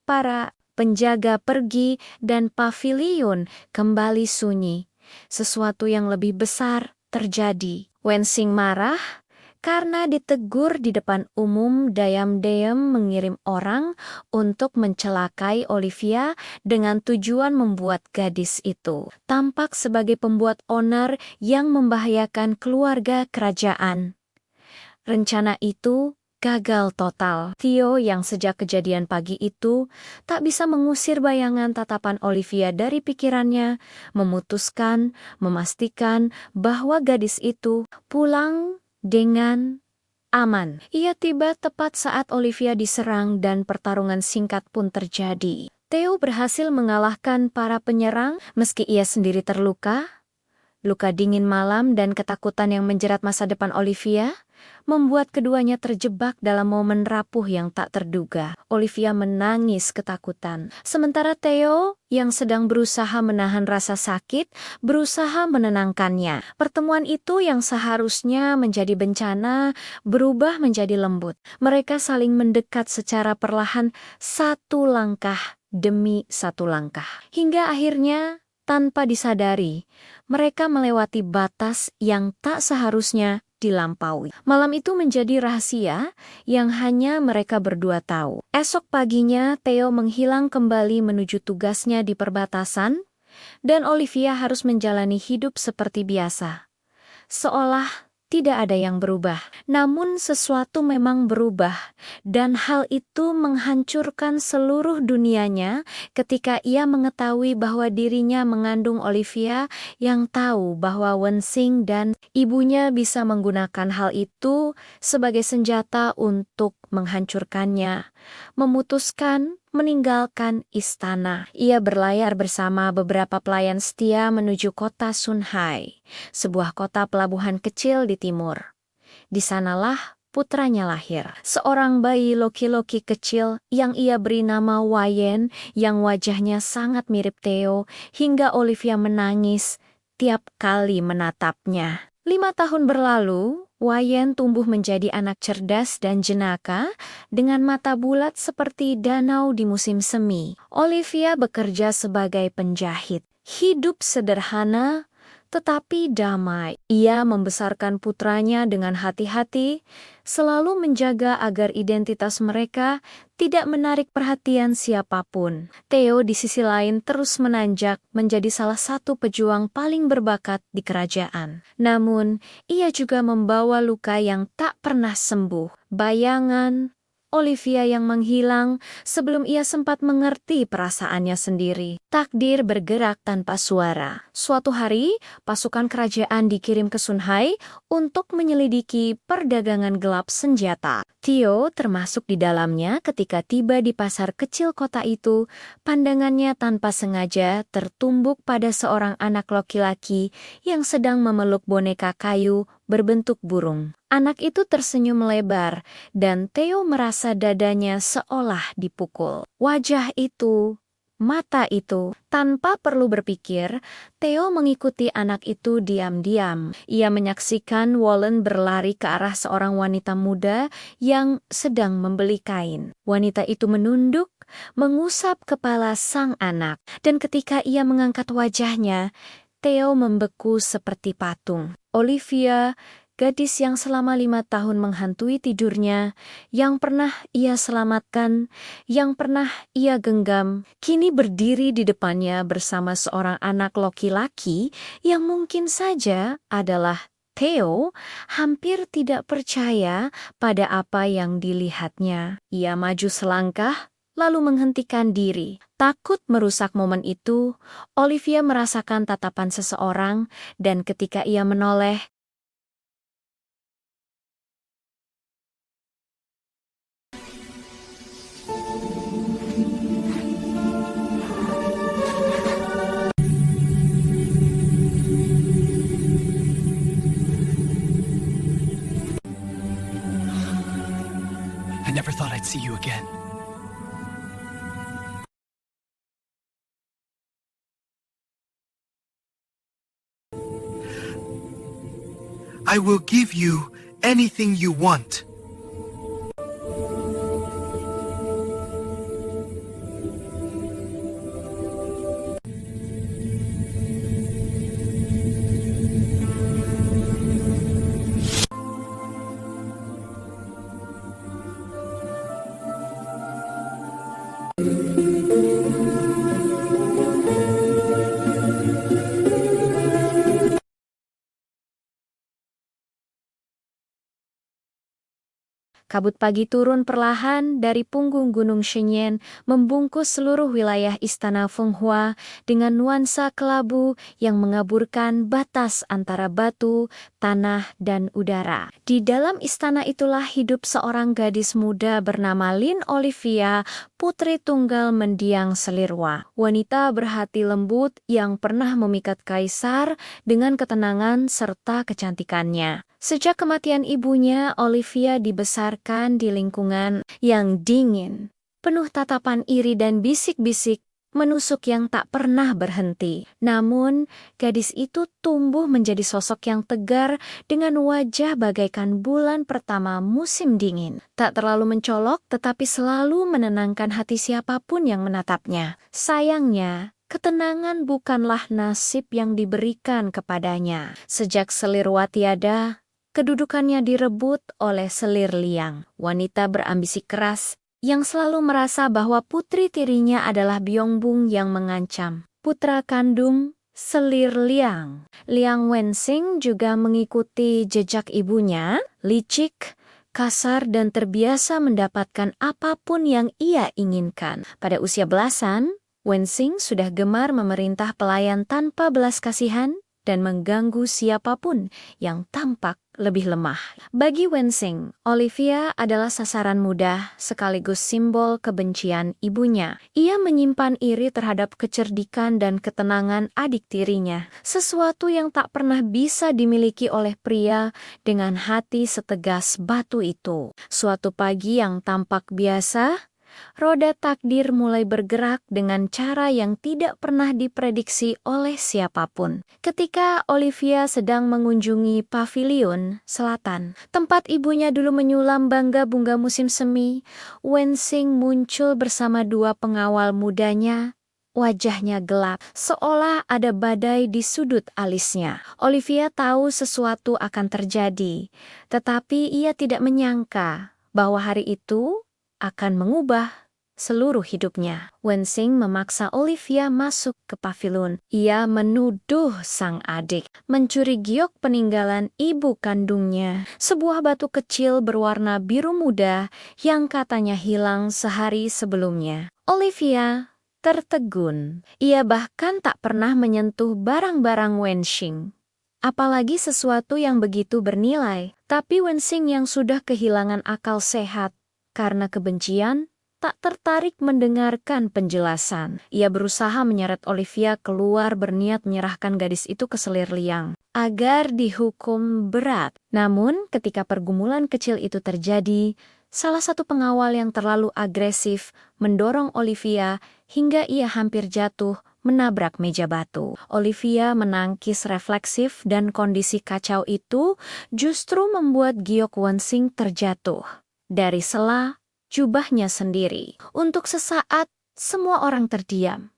para penjaga pergi dan pavilion kembali sunyi, sesuatu yang lebih besar terjadi. Wensing marah karena ditegur di depan umum diam-diam mengirim orang untuk mencelakai Olivia dengan tujuan membuat gadis itu tampak sebagai pembuat onar yang membahayakan keluarga kerajaan. Rencana itu gagal total. Theo yang sejak kejadian pagi itu tak bisa mengusir bayangan tatapan Olivia dari pikirannya, memastikan bahwa gadis itu pulang dengan aman. Ia tiba tepat saat Olivia diserang dan pertarungan singkat pun terjadi. Theo berhasil mengalahkan para penyerang meski ia sendiri terluka. Luka dingin malam dan ketakutan yang menjerat masa depan Olivia membuat keduanya terjebak dalam momen rapuh yang tak terduga. Olivia menangis ketakutan, sementara Theo yang sedang berusaha menahan rasa sakit, berusaha menenangkannya. Pertemuan itu yang seharusnya menjadi bencana, berubah menjadi lembut. Mereka saling mendekat secara perlahan, satu langkah demi satu langkah. Hingga akhirnya, tanpa disadari, mereka melewati batas yang tak seharusnya dilampaui. Malam itu menjadi rahasia yang hanya mereka berdua tahu. Esok paginya, Theo menghilang kembali menuju tugasnya di perbatasan, dan Olivia harus menjalani hidup seperti biasa. Seolah tidak ada yang berubah. Namun sesuatu memang berubah, dan hal itu menghancurkan seluruh dunianya ketika ia mengetahui bahwa dirinya mengandung Olivia yang tahu bahwa Wensing dan ibunya bisa menggunakan hal itu sebagai senjata untuk menghancurkannya, memutuskan meninggalkan istana. Ia berlayar bersama beberapa pelayan setia menuju kota Sunhai, sebuah kota pelabuhan kecil di timur. Di sanalah putranya lahir, seorang bayi loki-loki kecil yang ia beri nama Wayen, yang wajahnya sangat mirip Theo, hingga Olivia menangis tiap kali menatapnya. 5 tahun berlalu, Wayen tumbuh menjadi anak cerdas dan jenaka dengan mata bulat seperti danau di musim semi. Olivia bekerja sebagai penjahit. Hidup sederhana tetapi damai. Ia membesarkan putranya dengan hati-hati, selalu menjaga agar identitas mereka tidak menarik perhatian siapapun. Theo di sisi lain terus menanjak menjadi salah satu pejuang paling berbakat di kerajaan. Namun, ia juga membawa luka yang tak pernah sembuh. Bayangan Olivia yang menghilang sebelum ia sempat mengerti perasaannya sendiri. Takdir bergerak tanpa suara. Suatu hari, pasukan kerajaan dikirim ke Sunhai untuk menyelidiki perdagangan gelap senjata. Theo termasuk di dalamnya. Ketika tiba di pasar kecil kota itu, pandangannya tanpa sengaja tertumbuk pada seorang anak laki-laki yang sedang memeluk boneka kayu berbentuk burung. Anak itu tersenyum lebar, dan Theo merasa dadanya seolah dipukul. Wajah itu, mata itu, tanpa perlu berpikir, Theo mengikuti anak itu diam-diam. Ia menyaksikan Wallen berlari ke arah seorang wanita muda yang sedang membeli kain. Wanita itu menunduk, mengusap kepala sang anak, dan ketika ia mengangkat wajahnya, Theo membeku seperti patung. Olivia, gadis yang selama 5 tahun menghantui tidurnya, yang pernah ia selamatkan, yang pernah ia genggam, kini berdiri di depannya bersama seorang anak laki-laki yang mungkin saja adalah Theo, hampir tidak percaya pada apa yang dilihatnya. Ia maju selangkah, lalu menghentikan diri. Takut merusak momen itu, Olivia merasakan tatapan seseorang, dan ketika ia menoleh, I never thought I'd see you again. I will give you anything you want. Kabut pagi turun perlahan dari punggung Gunung Shenyan, membungkus seluruh wilayah istana Fenghua dengan nuansa kelabu yang mengaburkan batas antara batu, tanah, dan udara. Di dalam istana itulah hidup seorang gadis muda bernama Lin Olivia, putri tunggal mendiang Selirwa. Wanita berhati lembut yang pernah memikat kaisar dengan ketenangan serta kecantikannya. Sejak kematian ibunya, Olivia dibesarkan di lingkungan yang dingin, penuh tatapan iri dan bisik-bisik menusuk yang tak pernah berhenti. Namun, gadis itu tumbuh menjadi sosok yang tegar dengan wajah bagaikan bulan pertama musim dingin. Tak terlalu mencolok, tetapi selalu menenangkan hati siapapun yang menatapnya. Sayangnya, ketenangan bukanlah nasib yang diberikan kepadanya. Sejak Selirwa tiada, kedudukannya direbut oleh Selir Liang, wanita berambisi keras yang selalu merasa bahwa putri tirinya adalah Byongbung yang mengancam. Putra kandung Selir Liang, Liang Wensing, juga mengikuti jejak ibunya, licik, kasar, dan terbiasa mendapatkan apapun yang ia inginkan. Pada usia belasan, Wensing sudah gemar memerintah pelayan tanpa belas kasihan dan mengganggu siapapun yang tampak lebih lemah. Bagi Wensing, Olivia adalah sasaran mudah sekaligus simbol kebencian ibunya. Ia menyimpan iri terhadap kecerdikan dan ketenangan adik tirinya, sesuatu yang tak pernah bisa dimiliki oleh pria dengan hati setegas batu itu. Suatu pagi yang tampak biasa, roda takdir mulai bergerak dengan cara yang tidak pernah diprediksi oleh siapapun. Ketika Olivia sedang mengunjungi pavilion selatan, tempat ibunya dulu menyulam bangga bunga musim semi, Wensing muncul bersama dua pengawal mudanya. Wajahnya gelap, seolah ada badai di sudut alisnya. Olivia tahu sesuatu akan terjadi, tetapi ia tidak menyangka bahwa hari itu akan mengubah seluruh hidupnya. Wensing memaksa Olivia masuk ke pavilion. Ia menuduh sang adik mencuri giok peninggalan ibu kandungnya, sebuah batu kecil berwarna biru muda yang katanya hilang sehari sebelumnya. Olivia tertegun. Ia bahkan tak pernah menyentuh barang-barang Wensing, apalagi sesuatu yang begitu bernilai. Tapi Wensing yang sudah kehilangan akal sehat karena kebencian, tak tertarik mendengarkan penjelasan. Ia berusaha menyeret Olivia keluar berniat menyerahkan gadis itu ke selir liang agar dihukum berat. Namun ketika pergumulan kecil itu terjadi, salah satu pengawal yang terlalu agresif mendorong Olivia hingga ia hampir jatuh menabrak meja batu. Olivia menangkis refleksif dan kondisi kacau itu justru membuat giok Wensing terjatuh dari sela jubahnya sendiri. Untuk sesaat, semua orang terdiam.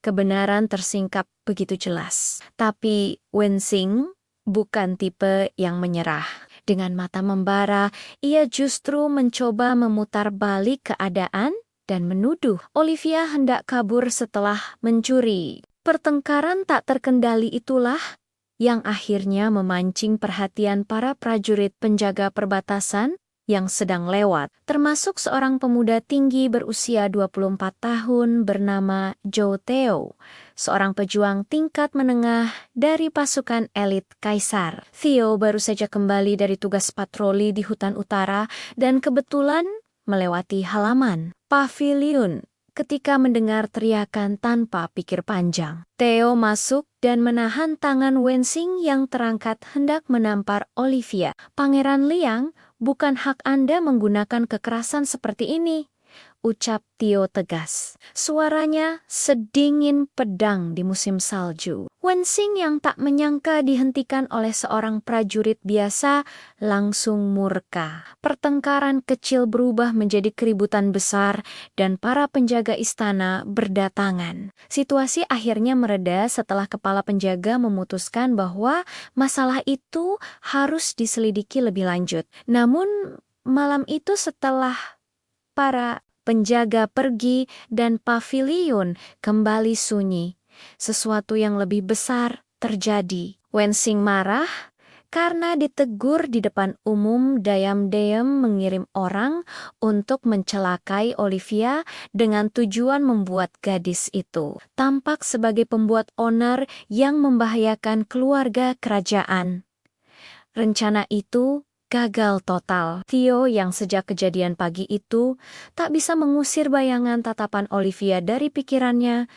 Kebenaran tersingkap begitu jelas. Tapi Wensing bukan tipe yang menyerah. Dengan mata membara, ia justru mencoba memutar balik keadaan dan menuduh Olivia hendak kabur setelah mencuri. Pertengkaran tak terkendali itulah yang akhirnya memancing perhatian para prajurit penjaga perbatasan yang sedang lewat, termasuk seorang pemuda tinggi berusia 24 tahun bernama Zhou Theo, seorang pejuang tingkat menengah dari pasukan elit Kaisar. Theo baru saja kembali dari tugas patroli di hutan utara dan kebetulan melewati halaman pavilion ketika mendengar teriakan tanpa pikir panjang. Theo masuk dan menahan tangan Wensing yang terangkat hendak menampar Olivia. "Pangeran Liang, bukan hak Anda menggunakan kekerasan seperti ini," ucap Theo tegas. Suaranya sedingin pedang di musim salju. Wensing yang tak menyangka dihentikan oleh seorang prajurit biasa langsung murka. Pertengkaran kecil berubah menjadi keributan besar dan para penjaga istana berdatangan. Situasi akhirnya mereda setelah kepala penjaga memutuskan bahwa masalah itu harus diselidiki lebih lanjut. Namun malam itu setelah para penjaga pergi dan pavilion kembali sunyi, sesuatu yang lebih besar terjadi. Wensing marah karena ditegur di depan umum diam-diam mengirim orang untuk mencelakai Olivia dengan tujuan membuat gadis itu tampak sebagai pembuat onar yang membahayakan keluarga kerajaan. Rencana itu gagal total. Theo yang sejak kejadian pagi itu tak bisa mengusir bayangan tatapan Olivia dari pikirannya,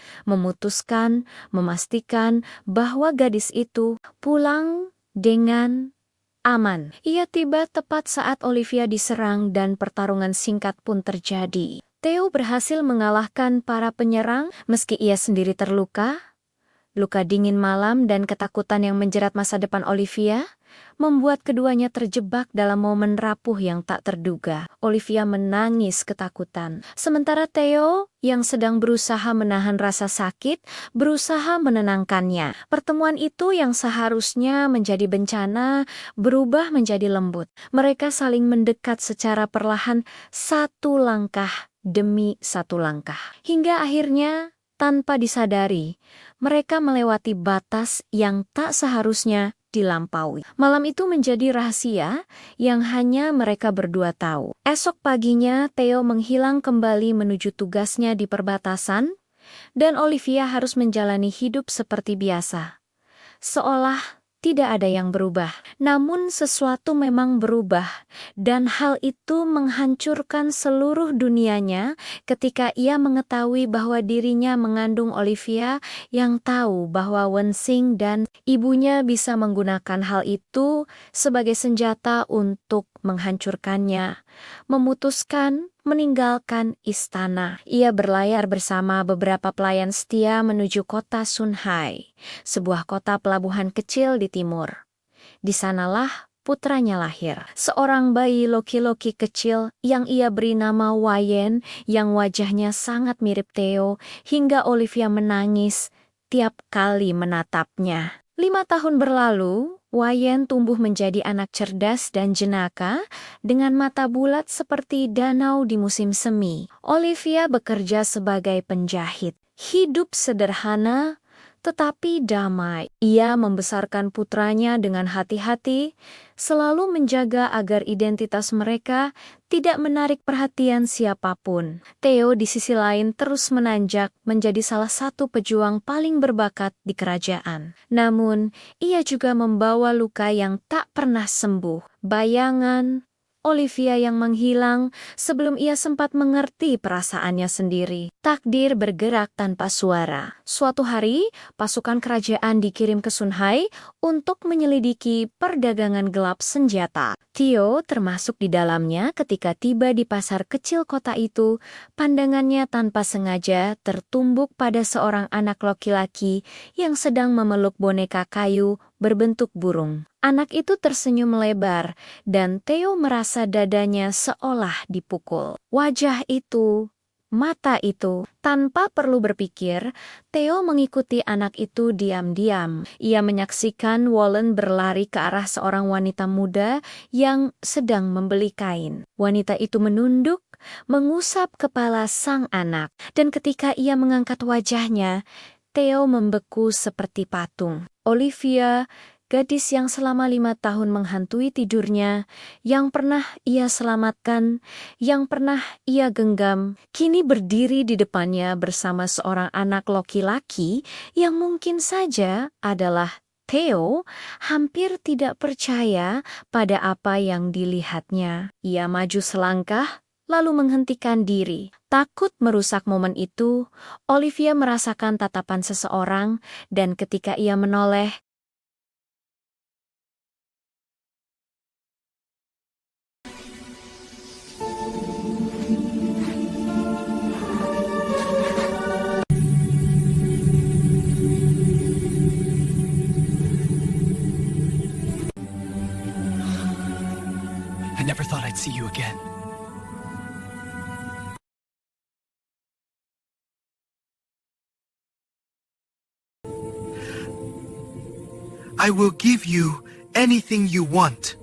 memastikan bahwa gadis itu pulang dengan aman. Ia tiba tepat saat Olivia diserang dan pertarungan singkat pun terjadi. Theo berhasil mengalahkan para penyerang meski ia sendiri terluka. Luka dingin malam dan ketakutan yang menjerat masa depan Olivia membuat keduanya terjebak dalam momen rapuh yang tak terduga. Olivia menangis ketakutan, sementara Theo yang sedang berusaha menahan rasa sakit, berusaha menenangkannya. Pertemuan itu yang seharusnya menjadi bencana, berubah menjadi lembut. Mereka saling mendekat secara perlahan, satu langkah demi satu langkah. Hingga akhirnya, tanpa disadari, mereka melewati batas yang tak seharusnya dilampaui. Malam itu menjadi rahasia yang hanya mereka berdua tahu. Esok paginya, Theo menghilang kembali menuju tugasnya di perbatasan, dan Olivia harus menjalani hidup seperti biasa. seolah tidak ada yang berubah. Namun sesuatu memang berubah, dan hal itu menghancurkan seluruh dunianya ketika ia mengetahui bahwa dirinya mengandung Olivia yang tahu bahwa Wensing dan ibunya bisa menggunakan hal itu sebagai senjata untuk menghancurkannya. Memutuskan meninggalkan istana. Ia berlayar bersama beberapa pelayan setia menuju kota Sunhai, sebuah kota pelabuhan kecil di timur. Di sanalah putranya lahir, seorang bayi loki-loki kecil yang ia beri nama Wayen, yang wajahnya sangat mirip Theo, hingga Olivia menangis tiap kali menatapnya. 5 tahun berlalu, Wayen tumbuh menjadi anak cerdas dan jenaka dengan mata bulat seperti danau di musim semi. Olivia bekerja sebagai penjahit. Hidup sederhana tetapi damai. Ia membesarkan putranya dengan hati-hati, selalu menjaga agar identitas mereka tidak menarik perhatian siapapun. Theo di sisi lain terus menanjak menjadi salah satu pejuang paling berbakat di kerajaan. Namun, ia juga membawa luka yang tak pernah sembuh. Bayangan Olivia yang menghilang sebelum ia sempat mengerti perasaannya sendiri. Takdir bergerak tanpa suara. Suatu hari, pasukan kerajaan dikirim ke Sunhai untuk menyelidiki perdagangan gelap senjata. Theo termasuk di dalamnya. Ketika tiba di pasar kecil kota itu, pandangannya tanpa sengaja tertumbuk pada seorang anak laki-laki yang sedang memeluk boneka kayu berbentuk burung. Anak itu tersenyum lebar, dan Theo merasa dadanya seolah dipukul. Wajah itu, mata itu, tanpa perlu berpikir, Theo mengikuti anak itu diam-diam. Ia menyaksikan Wallen berlari ke arah seorang wanita muda yang sedang membeli kain. Wanita itu menunduk, mengusap kepala sang anak, dan ketika ia mengangkat wajahnya, Theo membeku seperti patung. Olivia, gadis yang selama 5 tahun menghantui tidurnya, yang pernah ia selamatkan, yang pernah ia genggam, kini berdiri di depannya bersama seorang anak laki-laki yang mungkin saja adalah Theo. Hampir tidak percaya pada apa yang dilihatnya. Ia maju selangkah, lalu menghentikan diri. Takut merusak momen itu, Olivia merasakan tatapan seseorang, dan ketika ia menoleh, I never thought I'd see you again. I will give you anything you want.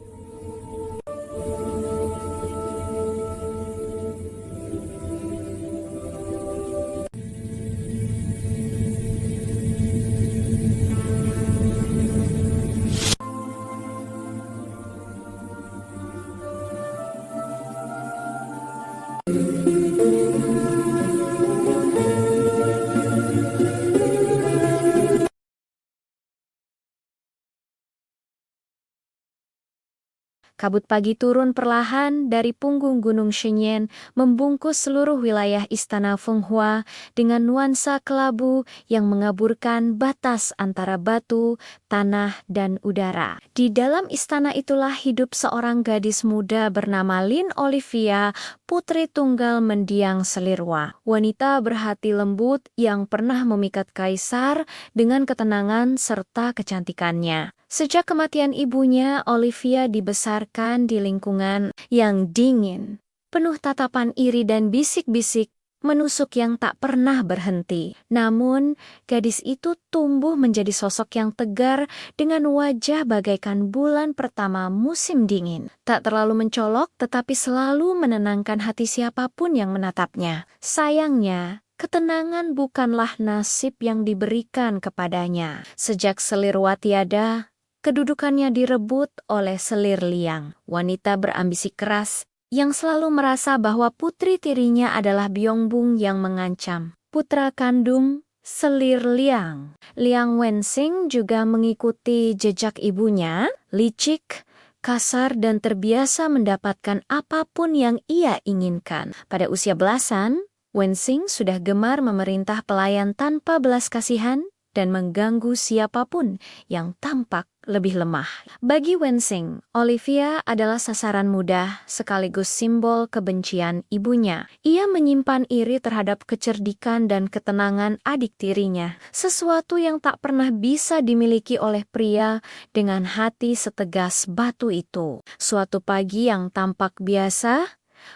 kabut pagi turun perlahan dari punggung Gunung Shenyan, membungkus seluruh wilayah istana Fenghua dengan nuansa kelabu yang mengaburkan batas antara batu, tanah, dan udara. Di dalam istana itulah hidup seorang gadis muda bernama Lin Olivia, putri tunggal mendiang Selirwa. Wanita berhati lembut yang pernah memikat kaisar dengan ketenangan serta kecantikannya. Sejak kematian ibunya, Olivia dibesarkan di lingkungan yang dingin, penuh tatapan iri dan bisik-bisik menusuk yang tak pernah berhenti. Namun, gadis itu tumbuh menjadi sosok yang tegar dengan wajah bagaikan bulan pertama musim dingin. Tak terlalu mencolok, tetapi selalu menenangkan hati siapapun yang menatapnya. Sayangnya, ketenangan bukanlah nasib yang diberikan kepadanya. Sejak Selirwa tiada, kedudukannya direbut oleh Selir Liang, wanita berambisi keras yang selalu merasa bahwa putri tirinya adalah Byongbung yang mengancam. Putra kandung selir Liang. Liang Wenxing juga mengikuti jejak ibunya, licik, kasar dan terbiasa mendapatkan apapun yang ia inginkan. Pada usia belasan, Wenxing sudah gemar memerintah pelayan tanpa belas kasihan dan mengganggu siapapun yang tampak lebih lemah. Bagi Wenxing, Olivia adalah sasaran mudah sekaligus simbol kebencian ibunya. Ia menyimpan iri terhadap kecerdikan dan ketenangan adik tirinya, sesuatu yang tak pernah bisa dimiliki oleh pria dengan hati setegas batu itu. Suatu pagi yang tampak biasa,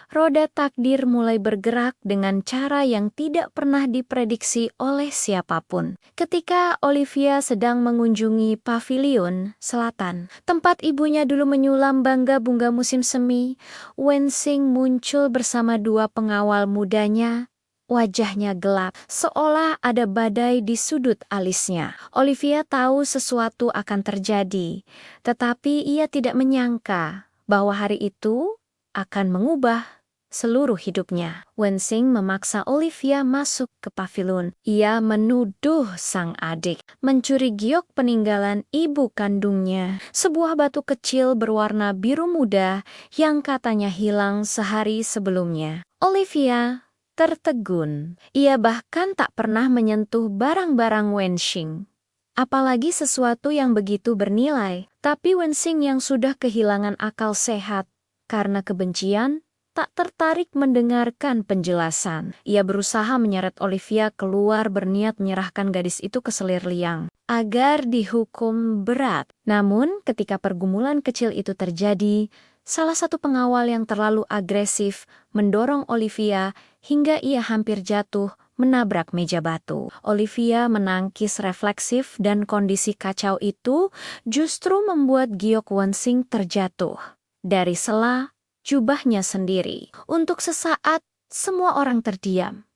roda takdir mulai bergerak dengan cara yang tidak pernah diprediksi oleh siapapun. Ketika Olivia sedang mengunjungi pavilion selatan, tempat ibunya dulu menyulam bunga musim semi, Wenxing muncul bersama dua pengawal mudanya. Wajahnya gelap, seolah ada badai di sudut alisnya. Olivia tahu sesuatu akan terjadi, tetapi ia tidak menyangka bahwa hari itu akan mengubah seluruh hidupnya. Wenxing memaksa Olivia masuk ke pavilion. Ia menuduh sang adik mencuri giok peninggalan ibu kandungnya, sebuah batu kecil berwarna biru muda yang katanya hilang sehari sebelumnya. Olivia tertegun. Ia bahkan tak pernah menyentuh barang-barang Wenxing, apalagi sesuatu yang begitu bernilai. Tapi Wenxing yang sudah kehilangan akal sehat karena kebencian, tak tertarik mendengarkan penjelasan. Ia berusaha menyeret Olivia keluar berniat menyerahkan gadis itu ke selir Liang agar dihukum berat. Namun ketika pergumulan kecil itu terjadi, salah satu pengawal yang terlalu agresif mendorong Olivia hingga ia hampir jatuh menabrak meja batu. Olivia menangkis refleksif dan kondisi kacau itu justru membuat giok Wenxing terjatuh dari sela jubahnya sendiri. Untuk sesaat, semua orang terdiam.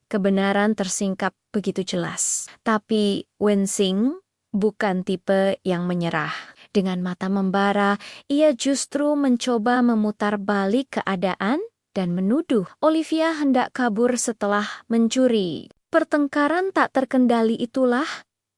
Kebenaran tersingkap begitu jelas. Tapi Wenxing bukan tipe yang menyerah. Dengan mata membara, ia justru mencoba memutar balik keadaan dan menuduh Olivia hendak kabur setelah mencuri. Pertengkaran tak terkendali itulah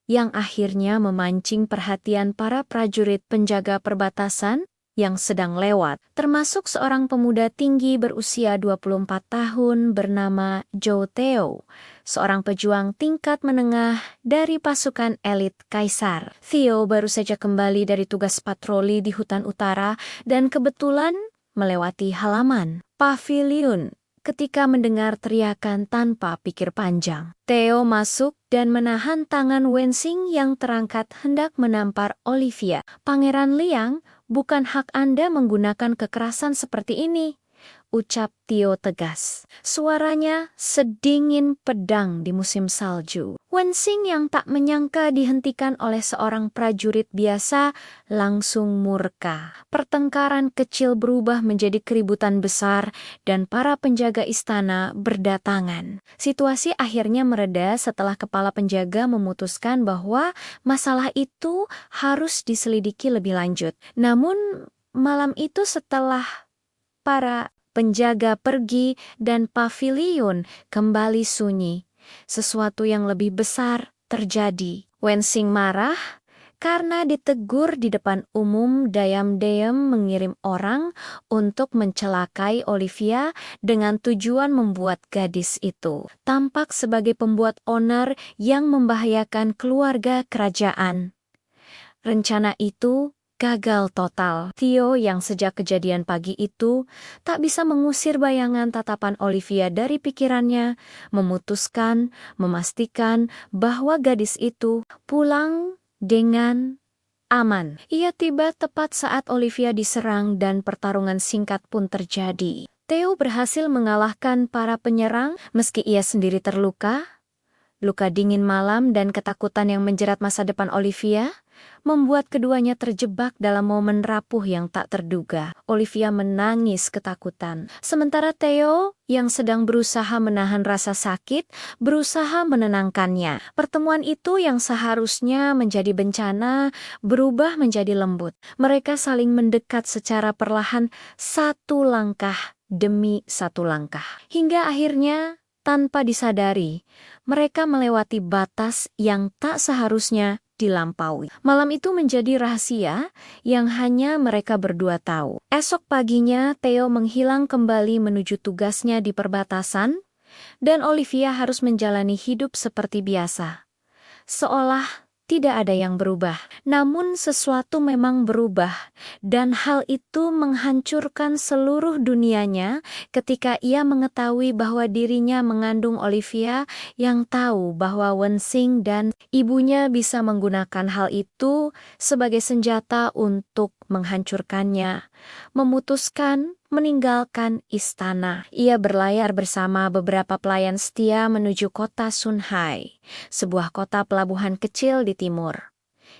yang akhirnya memancing perhatian para prajurit penjaga perbatasan yang sedang lewat, termasuk seorang pemuda tinggi berusia 24 tahun bernama Zhou Theo, seorang pejuang tingkat menengah dari pasukan elit Kaisar. Theo baru saja kembali dari tugas patroli di hutan utara dan kebetulan melewati halaman pavilion ketika mendengar teriakan tanpa pikir panjang. Theo masuk dan menahan tangan Wenxing yang terangkat hendak menampar Olivia. "Pangeran Liang, bukan hak Anda menggunakan kekerasan seperti ini," ucap Theo tegas. Suaranya sedingin pedang di musim salju. Wenxing yang tak menyangka dihentikan oleh seorang prajurit biasa langsung murka. Pertengkaran kecil berubah menjadi keributan besar dan para penjaga istana berdatangan. Situasi akhirnya mereda setelah kepala penjaga memutuskan bahwa masalah itu harus diselidiki lebih lanjut. Namun malam itu setelah para penjaga pergi dan pavilion kembali sunyi, sesuatu yang lebih besar terjadi. Wenxing marah karena ditegur di depan umum diam-diam mengirim orang untuk mencelakai Olivia dengan tujuan membuat gadis itu tampak sebagai pembuat onar yang membahayakan keluarga kerajaan. Rencana itu gagal total. Theo yang sejak kejadian pagi itu tak bisa mengusir bayangan tatapan Olivia dari pikirannya, memastikan bahwa gadis itu pulang dengan aman. Ia tiba tepat saat Olivia diserang dan pertarungan singkat pun terjadi. Theo berhasil mengalahkan para penyerang meski ia sendiri terluka. Luka dingin malam dan ketakutan yang menjerat masa depan Olivia membuat keduanya terjebak dalam momen rapuh yang tak terduga. Olivia menangis ketakutan, sementara Theo yang sedang berusaha menahan rasa sakit, berusaha menenangkannya. Pertemuan itu yang seharusnya menjadi bencana, berubah menjadi lembut. Mereka saling mendekat secara perlahan, satu langkah demi satu langkah. Hingga akhirnya Tanpa disadari, mereka melewati batas yang tak seharusnya dilampaui. Malam itu menjadi rahasia yang hanya mereka berdua tahu. Esok paginya, Theo menghilang kembali menuju tugasnya di perbatasan, dan Olivia harus menjalani hidup seperti biasa. Seolah tidak ada yang berubah. Namun sesuatu memang berubah, dan hal itu menghancurkan seluruh dunianya ketika ia mengetahui bahwa dirinya mengandung Olivia yang tahu bahwa Wensing dan ibunya bisa menggunakan hal itu sebagai senjata untuk menghancurkannya. Memutuskan meninggalkan istana. Ia berlayar bersama beberapa pelayan setia menuju kota Sunhai, sebuah kota pelabuhan kecil di timur.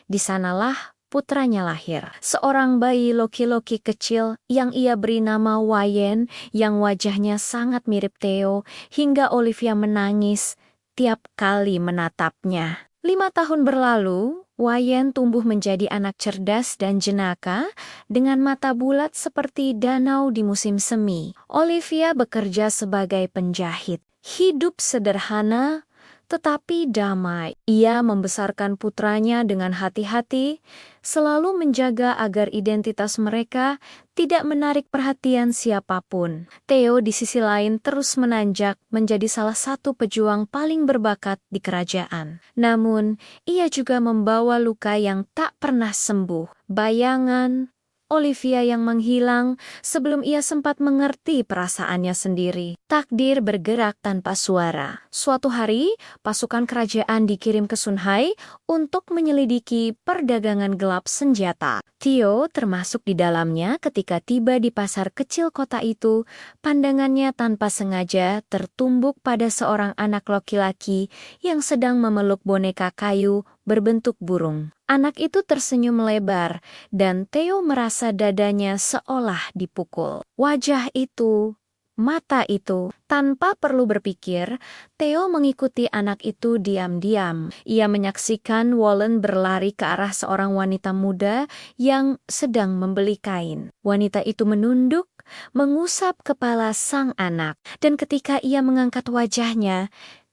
Di sanalah putranya lahir, seorang bayi loki-loki kecil yang ia beri nama Wayen, yang wajahnya sangat mirip Theo, hingga Olivia menangis tiap kali menatapnya. 5 tahun berlalu, Wayen tumbuh menjadi anak cerdas dan jenaka dengan mata bulat seperti danau di musim semi. Olivia bekerja sebagai penjahit. Hidup sederhana tetapi damai. Ia membesarkan putranya dengan hati-hati, selalu menjaga agar identitas mereka tidak menarik perhatian siapapun. Theo di sisi lain terus menanjak menjadi salah satu pejuang paling berbakat di kerajaan. Namun, ia juga membawa luka yang tak pernah sembuh. Bayangan Olivia yang menghilang sebelum ia sempat mengerti perasaannya sendiri. Takdir bergerak tanpa suara. Suatu hari, pasukan kerajaan dikirim ke Sunhai untuk menyelidiki perdagangan gelap senjata. Theo termasuk di dalamnya. Ketika tiba di pasar kecil kota itu, pandangannya tanpa sengaja tertumbuk pada seorang anak laki-laki yang sedang memeluk boneka kayu berbentuk burung. Anak itu tersenyum lebar, dan Theo merasa dadanya seolah dipukul. Wajah itu, mata itu, tanpa perlu berpikir, Theo mengikuti anak itu diam-diam. Ia menyaksikan Wallen berlari ke arah seorang wanita muda yang sedang membeli kain. Wanita itu menunduk, mengusap kepala sang anak, dan ketika ia mengangkat wajahnya,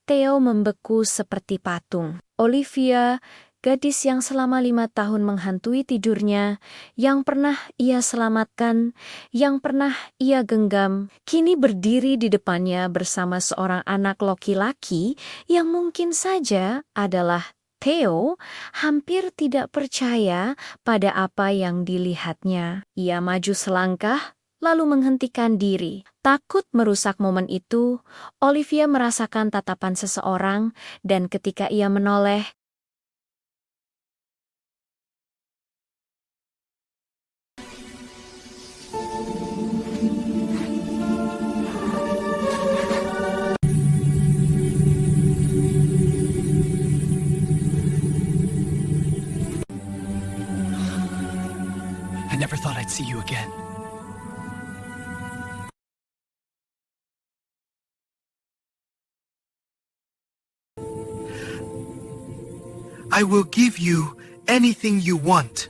Theo membeku seperti patung. Olivia, gadis yang selama 5 tahun menghantui tidurnya, yang pernah ia selamatkan, yang pernah ia genggam, kini berdiri di depannya bersama seorang anak laki-laki yang mungkin saja adalah Theo, hampir tidak percaya pada apa yang dilihatnya. Ia maju selangkah, lalu menghentikan diri. Takut merusak momen itu, Olivia merasakan tatapan seseorang, dan ketika ia menoleh, I never thought I'd see you again. I will give you anything you want.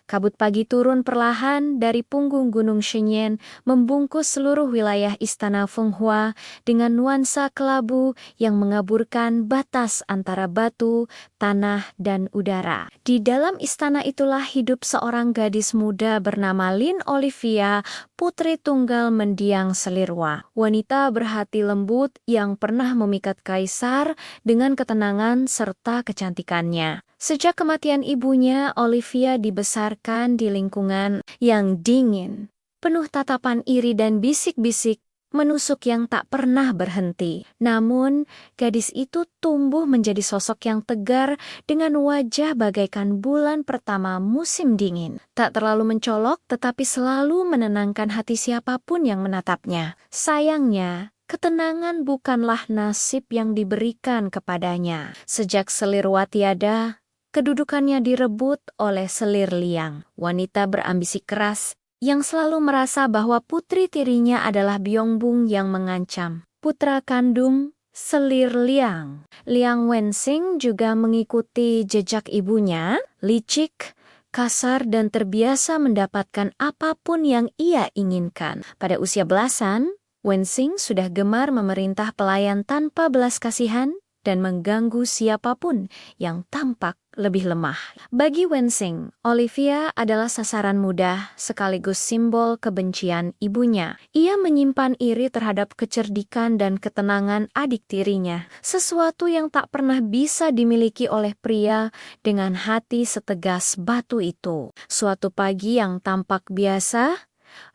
Kabut pagi turun perlahan dari punggung Gunung Shenyan, membungkus seluruh wilayah istana Fenghua dengan nuansa kelabu yang mengaburkan batas antara batu, tanah, dan udara. Di dalam istana itulah hidup seorang gadis muda bernama Lin Olivia, putri tunggal mendiang Selirwa. Wanita berhati lembut yang pernah memikat kaisar dengan ketenangan serta kecantikannya. Sejak kematian ibunya, Olivia dibesarkan di lingkungan yang dingin, penuh tatapan iri dan bisik-bisik menusuk yang tak pernah berhenti. Namun, gadis itu tumbuh menjadi sosok yang tegar dengan wajah bagaikan bulan pertama musim dingin. Tak terlalu mencolok, tetapi selalu menenangkan hati siapapun yang menatapnya. Sayangnya, Ketenangan bukanlah nasib yang diberikan kepadanya. Sejak selir Wa tiada, kedudukannya direbut oleh selir Liang, wanita berambisi keras yang selalu merasa bahwa putri tirinya adalah Byongbung yang mengancam. Putra kandung selir Liang, Liang Wensing juga mengikuti jejak ibunya, licik, kasar dan terbiasa mendapatkan apapun yang ia inginkan. Pada usia belasan, Wensing sudah gemar memerintah pelayan tanpa belas kasihan dan mengganggu siapapun yang tampak lebih lemah. Bagi Wensing, Olivia adalah sasaran mudah sekaligus simbol kebencian ibunya. Ia menyimpan iri terhadap kecerdikan dan ketenangan adik tirinya, sesuatu yang tak pernah bisa dimiliki oleh pria dengan hati setegas batu itu. Suatu pagi yang tampak biasa,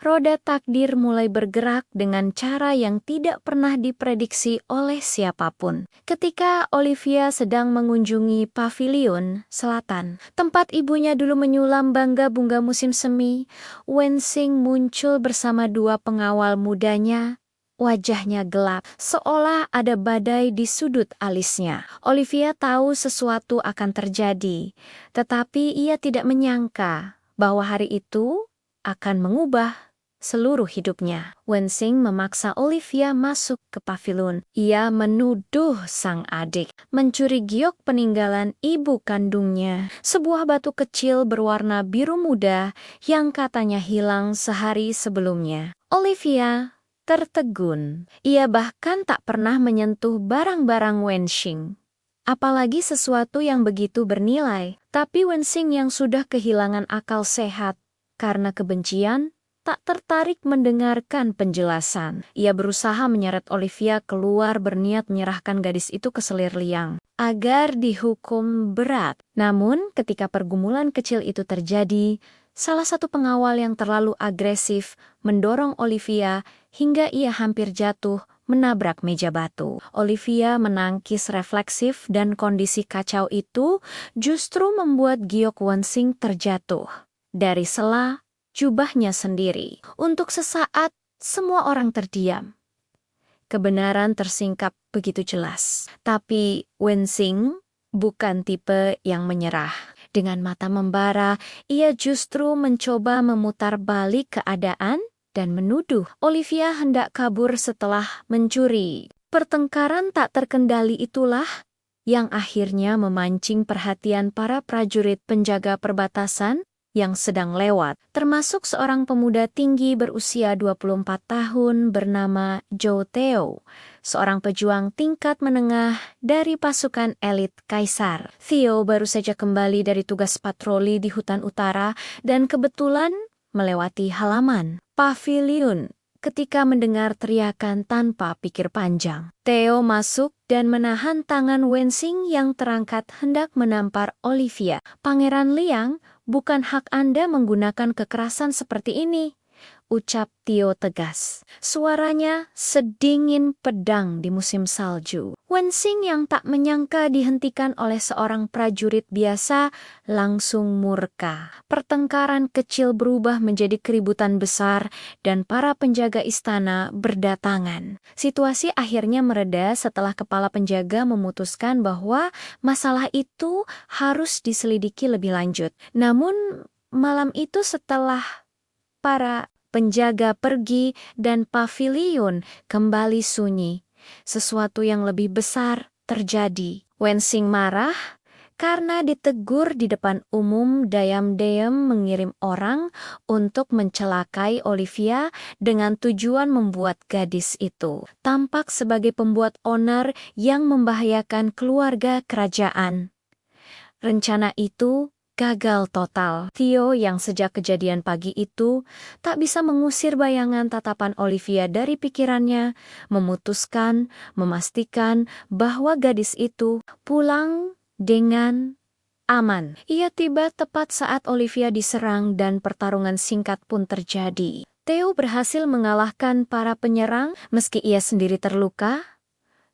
roda takdir mulai bergerak dengan cara yang tidak pernah diprediksi oleh siapapun. Ketika Olivia sedang mengunjungi pavilion selatan, tempat ibunya dulu menyulam bunga musim semi, Wensing muncul bersama dua pengawal mudanya. Wajahnya gelap, seolah ada badai di sudut alisnya. Olivia tahu sesuatu akan terjadi, tetapi ia tidak menyangka bahwa hari itu akan mengubah seluruh hidupnya. Wensing memaksa Olivia masuk ke pavilion. Ia menuduh sang adik mencuri giok peninggalan ibu kandungnya, sebuah batu kecil berwarna biru muda yang katanya hilang sehari sebelumnya. Olivia tertegun. Ia bahkan tak pernah menyentuh barang-barang Wensing, apalagi sesuatu yang begitu bernilai. Tapi Wensing yang sudah kehilangan akal sehat karena kebencian, tak tertarik mendengarkan penjelasan. Ia berusaha menyeret Olivia keluar berniat menyerahkan gadis itu ke selir Liang agar dihukum berat. Namun ketika pergumulan kecil itu terjadi, salah satu pengawal yang terlalu agresif mendorong Olivia hingga ia hampir jatuh menabrak meja batu. Olivia menangkis refleksif dan kondisi kacau itu justru membuat giok Wensing terjatuh dari sela jubahnya sendiri. Untuk sesaat, semua orang terdiam. Kebenaran tersingkap begitu jelas. Tapi Wensing bukan tipe yang menyerah. Dengan mata membara, ia justru mencoba memutar balik keadaan dan menuduh Olivia hendak kabur setelah mencuri. Pertengkaran tak terkendali itulah yang akhirnya memancing perhatian para prajurit penjaga perbatasan yang sedang lewat, termasuk seorang pemuda tinggi berusia 24 tahun bernama Zhou Theo, seorang pejuang tingkat menengah dari pasukan elit Kaisar. Theo baru saja kembali dari tugas patroli di hutan utara dan kebetulan melewati halaman pavilion ketika mendengar teriakan tanpa pikir panjang. Theo masuk dan menahan tangan Wensing yang terangkat hendak menampar Olivia. "Pangeran Liang, bukan hak Anda menggunakan kekerasan seperti ini," ucap Theo tegas. Suaranya sedingin pedang di musim salju. Wensing yang tak menyangka dihentikan oleh seorang prajurit biasa langsung murka. Pertengkaran kecil berubah menjadi keributan besar dan para penjaga istana berdatangan. Situasi akhirnya mereda setelah kepala penjaga memutuskan bahwa masalah itu harus diselidiki lebih lanjut. Namun malam itu setelah para penjaga pergi dan pavilion kembali sunyi, sesuatu yang lebih besar terjadi. Wensing marah karena ditegur di depan umum diam-diam mengirim orang untuk mencelakai Olivia dengan tujuan membuat gadis itu tampak sebagai pembuat onar yang membahayakan keluarga kerajaan. Rencana itu gagal total. Theo yang sejak kejadian pagi itu tak bisa mengusir bayangan tatapan Olivia dari pikirannya, memastikan bahwa gadis itu pulang dengan aman. Ia tiba tepat saat Olivia diserang dan pertarungan singkat pun terjadi. Theo berhasil mengalahkan para penyerang meski ia sendiri terluka.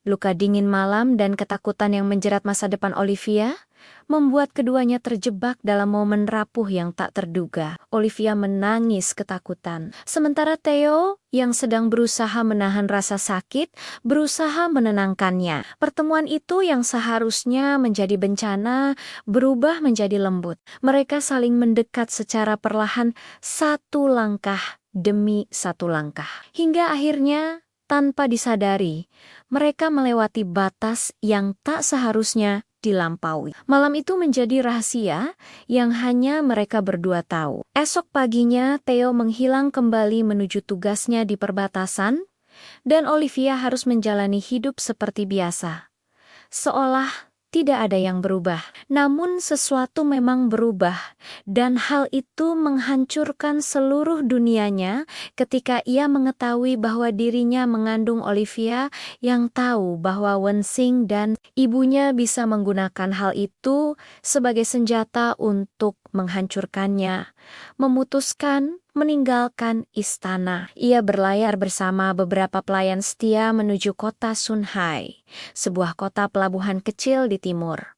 Luka dingin malam dan ketakutan yang menjerat masa depan Olivia membuat keduanya terjebak dalam momen rapuh yang tak terduga. Olivia menangis ketakutan, sementara Theo yang sedang berusaha menahan rasa sakit, berusaha menenangkannya. Pertemuan itu yang seharusnya menjadi bencana, berubah menjadi lembut. Mereka saling mendekat secara perlahan, satu langkah demi satu langkah. Hingga akhirnya, tanpa disadari, mereka melewati batas yang tak seharusnya dilampaui. Malam itu menjadi rahasia yang hanya mereka berdua tahu. Esok paginya, Theo menghilang kembali menuju tugasnya di perbatasan, dan Olivia harus menjalani hidup seperti biasa. Seolah tidak ada yang berubah. Namun sesuatu memang berubah, dan hal itu menghancurkan seluruh dunianya ketika ia mengetahui bahwa dirinya mengandung Olivia yang tahu bahwa Wensing dan ibunya bisa menggunakan hal itu sebagai senjata untuk menghancurkannya. Memutuskan meninggalkan istana. Ia berlayar bersama beberapa pelayan setia menuju kota Sunhai, sebuah kota pelabuhan kecil di timur.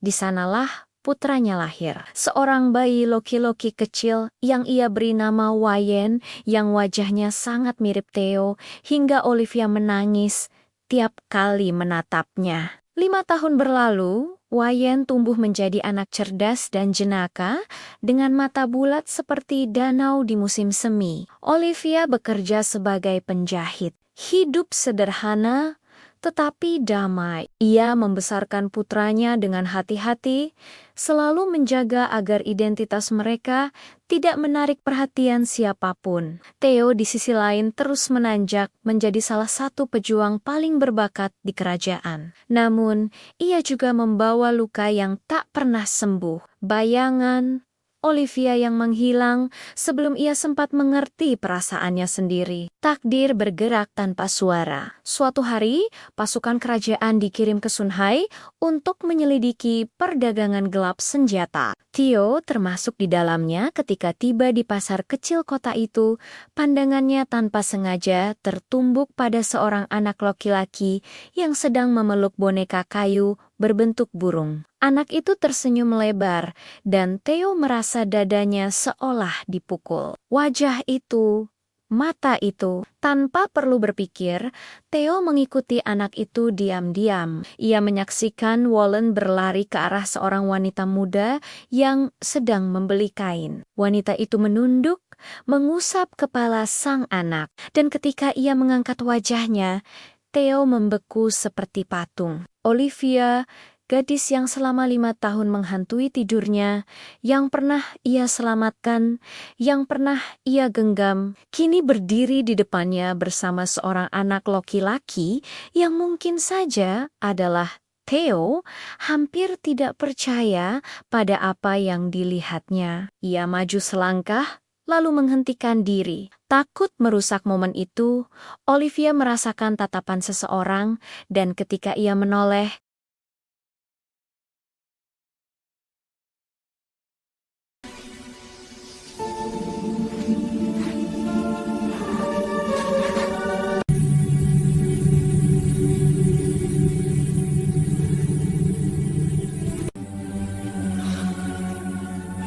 Di sanalah putranya lahir, seorang bayi loki-loki kecil yang ia beri nama Wayen, yang wajahnya sangat mirip Theo, hingga Olivia menangis tiap kali menatapnya. 5 tahun berlalu, Wayen tumbuh menjadi anak cerdas dan jenaka dengan mata bulat seperti danau di musim semi. Olivia bekerja sebagai penjahit. Hidup sederhana tetapi damai. Ia membesarkan putranya dengan hati-hati, selalu menjaga agar identitas mereka tidak menarik perhatian siapapun. Theo di sisi lain terus menanjak menjadi salah satu pejuang paling berbakat di kerajaan. Namun, ia juga membawa luka yang tak pernah sembuh. Bayangan Olivia yang menghilang sebelum ia sempat mengerti perasaannya sendiri. Takdir bergerak tanpa suara. Suatu hari, pasukan kerajaan dikirim ke Sunhai untuk menyelidiki perdagangan gelap senjata. Theo termasuk di dalamnya. Ketika tiba di pasar kecil kota itu, pandangannya tanpa sengaja tertumbuk pada seorang anak laki-laki yang sedang memeluk boneka kayu berbentuk burung. Anak itu tersenyum lebar, dan Theo merasa dadanya seolah dipukul. Wajah itu, mata itu, tanpa perlu berpikir, Theo mengikuti anak itu diam-diam. Ia menyaksikan Wallen berlari ke arah seorang wanita muda yang sedang membeli kain. Wanita itu menunduk, mengusap kepala sang anak, dan ketika ia mengangkat wajahnya, Theo membeku seperti patung. Olivia, gadis yang selama 5 tahun menghantui tidurnya, yang pernah ia selamatkan, yang pernah ia genggam, kini berdiri di depannya bersama seorang anak laki-laki yang mungkin saja adalah Theo, hampir tidak percaya pada apa yang dilihatnya. Ia maju selangkah, lalu menghentikan diri. Takut merusak momen itu, Olivia merasakan tatapan seseorang, dan ketika ia menoleh,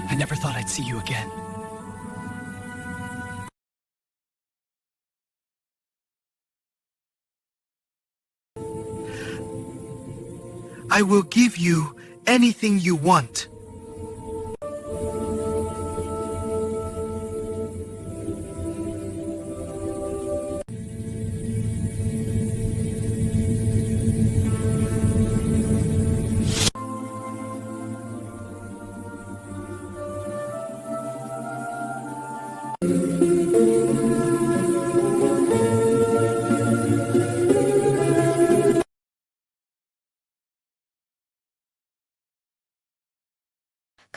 I never thought I'd see you again. I will give you anything you want.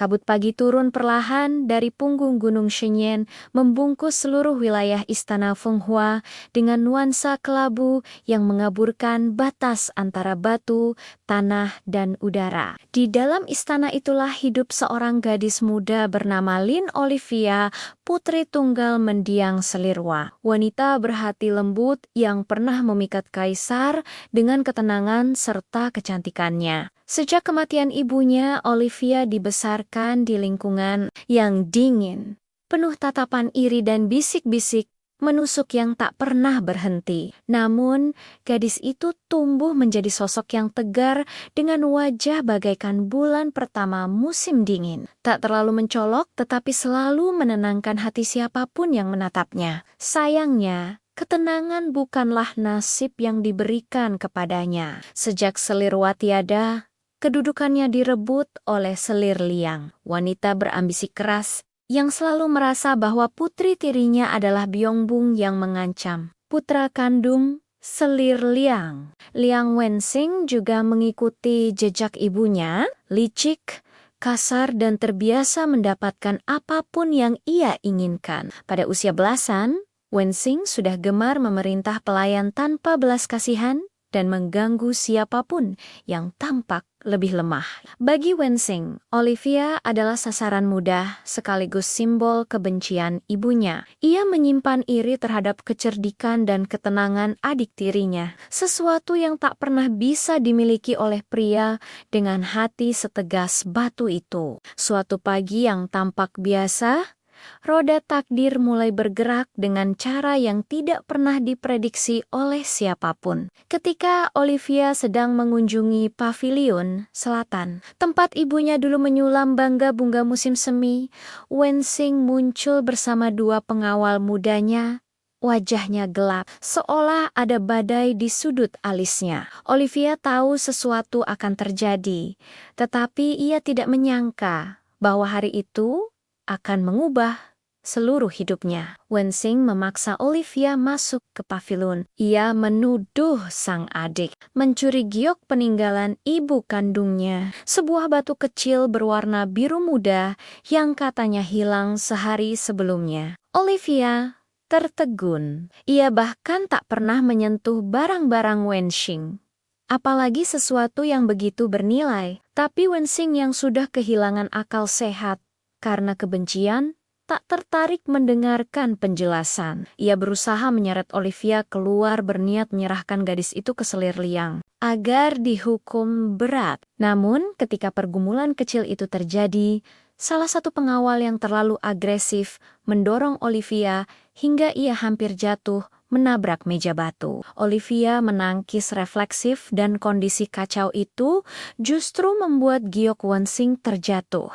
Kabut pagi turun perlahan dari punggung Gunung Shenyan, membungkus seluruh wilayah istana Fenghua dengan nuansa kelabu yang mengaburkan batas antara batu, tanah, dan udara. Di dalam istana itulah hidup seorang gadis muda bernama Lin Olivia, putri tunggal mendiang Selirwa. Wanita berhati lembut yang pernah memikat kaisar dengan ketenangan serta kecantikannya. Sejak kematian ibunya, Olivia dibesarkan di lingkungan yang dingin, penuh tatapan iri dan bisik-bisik menusuk yang tak pernah berhenti. Namun, gadis itu tumbuh menjadi sosok yang tegar dengan wajah bagaikan bulan pertama musim dingin. Tak terlalu mencolok, tetapi selalu menenangkan hati siapapun yang menatapnya. Sayangnya, ketenangan bukanlah nasib yang diberikan kepadanya. Sejak selir tiada, kedudukannya direbut oleh selir liang, wanita berambisi keras yang selalu merasa bahwa putri tirinya adalah Byongbung yang mengancam. Putra kandung selir liang, Liang Wensing juga mengikuti jejak ibunya, licik, kasar dan terbiasa mendapatkan apapun yang ia inginkan. Pada usia belasan, Wensing sudah gemar memerintah pelayan tanpa belas kasihan dan mengganggu siapapun yang tampak lebih lemah. Bagi Wensing, Olivia adalah sasaran mudah sekaligus simbol kebencian ibunya. Ia menyimpan iri terhadap kecerdikan dan ketenangan adik tirinya, sesuatu yang tak pernah bisa dimiliki oleh pria dengan hati setegas batu itu. Suatu pagi yang tampak biasa, roda takdir mulai bergerak dengan cara yang tidak pernah diprediksi oleh siapapun. Ketika Olivia sedang mengunjungi pavilion selatan, tempat ibunya dulu menyulam bangga bunga musim semi, Wensing muncul bersama dua pengawal mudanya. Wajahnya gelap, seolah ada badai di sudut alisnya. Olivia tahu sesuatu akan terjadi, tetapi ia tidak menyangka bahwa hari itu akan mengubah seluruh hidupnya. Wensing memaksa Olivia masuk ke pavilion. Ia menuduh sang adik mencuri giok peninggalan ibu kandungnya, sebuah batu kecil berwarna biru muda yang katanya hilang sehari sebelumnya. Olivia tertegun. Ia bahkan tak pernah menyentuh barang-barang Wensing, apalagi sesuatu yang begitu bernilai. Tapi Wensing yang sudah kehilangan akal sehat karena kebencian, tak tertarik mendengarkan penjelasan. Ia berusaha menyeret Olivia keluar berniat menyerahkan gadis itu ke selir liang agar dihukum berat. Namun, ketika pergumulan kecil itu terjadi, salah satu pengawal yang terlalu agresif mendorong Olivia hingga ia hampir jatuh menabrak meja batu. Olivia menangkis refleksif dan kondisi kacau itu justru membuat giok Wensing terjatuh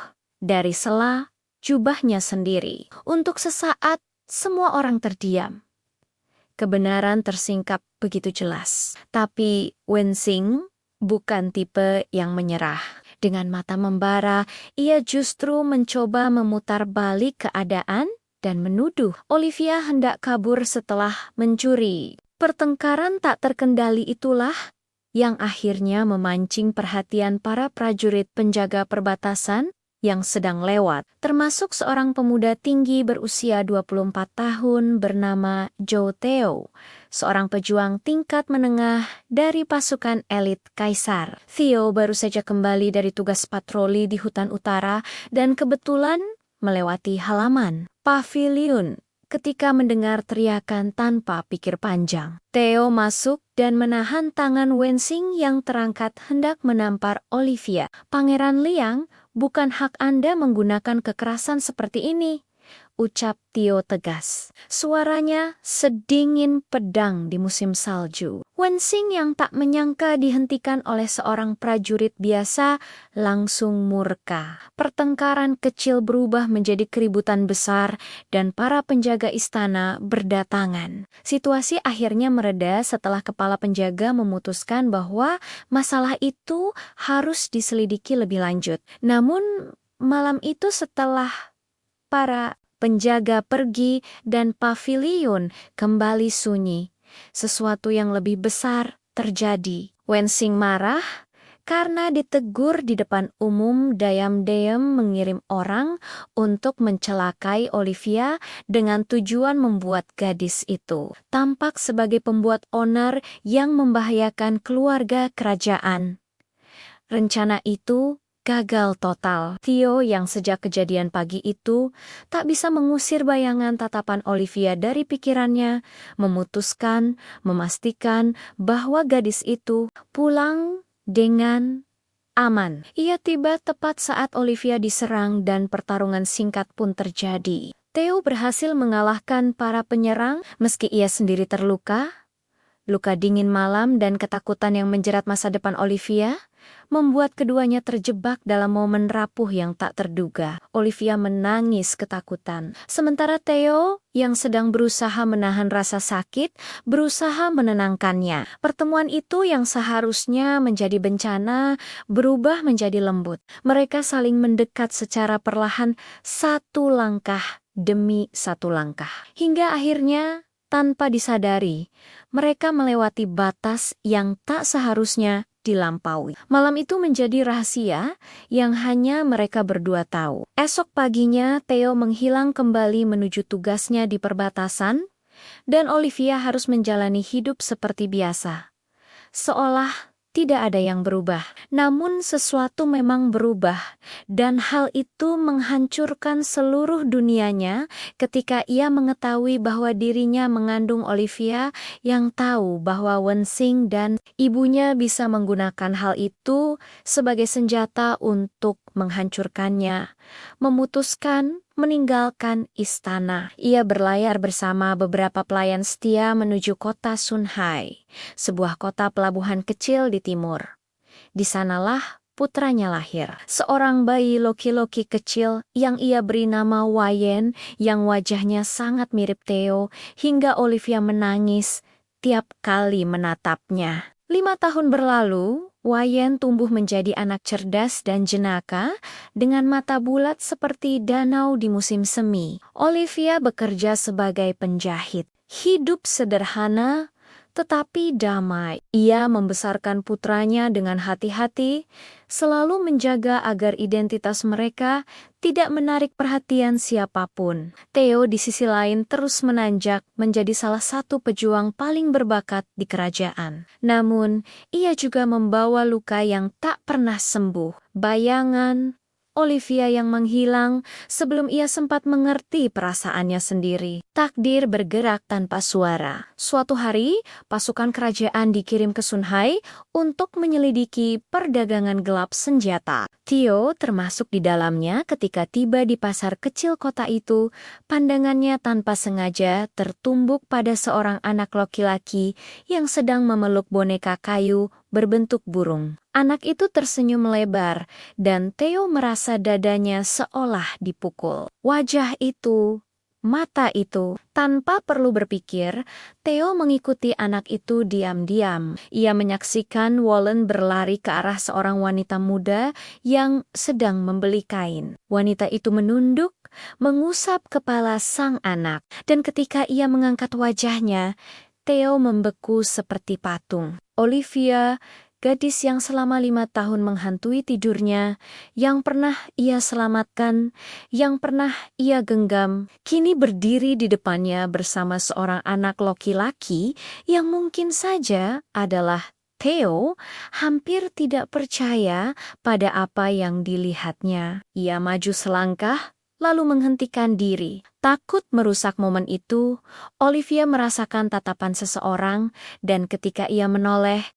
dari sela jubahnya sendiri. Untuk sesaat, semua orang terdiam. Kebenaran tersingkap begitu jelas. Tapi Wensing bukan tipe yang menyerah. Dengan mata membara, ia justru mencoba memutar balik keadaan dan menuduh Olivia hendak kabur setelah mencuri. Pertengkaran tak terkendali itulah yang akhirnya memancing perhatian para prajurit penjaga perbatasan yang sedang lewat, termasuk seorang pemuda tinggi berusia 24 tahun bernama Zhou Theo, seorang pejuang tingkat menengah dari pasukan elit Kaisar. Theo baru saja kembali dari tugas patroli di hutan utara dan kebetulan melewati halaman pavilion ketika mendengar teriakan tanpa pikir panjang. Theo masuk dan menahan tangan Wensing yang terangkat hendak menampar Olivia. "Pangeran Liang, bukan hak Anda menggunakan kekerasan seperti ini," ucap Theo tegas. Suaranya sedingin pedang di musim salju. Wensing yang tak menyangka dihentikan oleh seorang prajurit biasa langsung murka. Pertengkaran kecil berubah menjadi keributan besar dan para penjaga istana berdatangan. Situasi akhirnya mereda setelah kepala penjaga memutuskan bahwa masalah itu harus diselidiki lebih lanjut. Namun malam itu setelah para penjaga pergi dan pavilion kembali sunyi, sesuatu yang lebih besar terjadi. Wensing marah karena ditegur di depan umum. Dayam-dayam mengirim orang untuk mencelakai Olivia dengan tujuan membuat gadis itu tampak sebagai pembuat onar yang membahayakan keluarga kerajaan. Rencana itu gagal total. Theo yang sejak kejadian pagi itu tak bisa mengusir bayangan tatapan Olivia dari pikirannya, memastikan bahwa gadis itu pulang dengan aman. Ia tiba tepat saat Olivia diserang dan pertarungan singkat pun terjadi. Theo berhasil mengalahkan para penyerang meski ia sendiri terluka. Luka dingin malam dan ketakutan yang menjerat masa depan Olivia membuat keduanya terjebak dalam momen rapuh yang tak terduga. Olivia menangis ketakutan, sementara Theo yang sedang berusaha menahan rasa sakit, berusaha menenangkannya. Pertemuan itu yang seharusnya menjadi bencana, berubah menjadi lembut. Mereka saling mendekat secara perlahan, satu langkah demi satu langkah. Hingga akhirnya, tanpa disadari, mereka melewati batas yang tak seharusnya dilampaui. Malam itu menjadi rahasia yang hanya mereka berdua tahu. Esok paginya, Theo menghilang kembali menuju tugasnya di perbatasan, dan Olivia harus menjalani hidup seperti biasa. Seolah tidak ada yang berubah. Namun sesuatu memang berubah, dan hal itu menghancurkan seluruh dunianya ketika ia mengetahui bahwa dirinya mengandung Olivia yang tahu bahwa Wensing dan ibunya bisa menggunakan hal itu sebagai senjata untuk menghancurkannya. Memutuskan meninggalkan istana. Ia berlayar bersama beberapa pelayan setia menuju kota Sunhai, sebuah kota pelabuhan kecil di timur. Di sanalah putranya lahir, seorang bayi loki-loki kecil yang ia beri nama Wayen, yang wajahnya sangat mirip Theo, hingga Olivia menangis tiap kali menatapnya. 5 tahun berlalu, Wayen tumbuh menjadi anak cerdas dan jenaka dengan mata bulat seperti danau di musim semi. Olivia bekerja sebagai penjahit. Hidup sederhana tetapi damai. Ia membesarkan putranya dengan hati-hati, selalu menjaga agar identitas mereka tidak menarik perhatian siapapun. Theo di sisi lain terus menanjak menjadi salah satu pejuang paling berbakat di kerajaan. Namun, ia juga membawa luka yang tak pernah sembuh. Bayangan Olivia yang menghilang sebelum ia sempat mengerti perasaannya sendiri. Takdir bergerak tanpa suara. Suatu hari, pasukan kerajaan dikirim ke Sunhai untuk menyelidiki perdagangan gelap senjata. Theo termasuk di dalamnya. Ketika tiba di pasar kecil kota itu, pandangannya tanpa sengaja tertumbuk pada seorang anak laki-laki yang sedang memeluk boneka kayu berbentuk burung. Anak itu tersenyum lebar, dan Theo merasa dadanya seolah dipukul. Wajah itu, mata itu, tanpa perlu berpikir, Theo mengikuti anak itu diam-diam. Ia menyaksikan Wallen berlari ke arah seorang wanita muda yang sedang membeli kain. Wanita itu menunduk, mengusap kepala sang anak, dan ketika ia mengangkat wajahnya, Theo membeku seperti patung. Olivia, gadis yang selama 5 tahun menghantui tidurnya, yang pernah ia selamatkan, yang pernah ia genggam, kini berdiri di depannya bersama seorang anak laki-laki yang mungkin saja adalah Theo. Hampir tidak percaya pada apa yang dilihatnya. Ia maju selangkah, lalu menghentikan diri. Takut merusak momen itu, Olivia merasakan tatapan seseorang, dan ketika ia menoleh,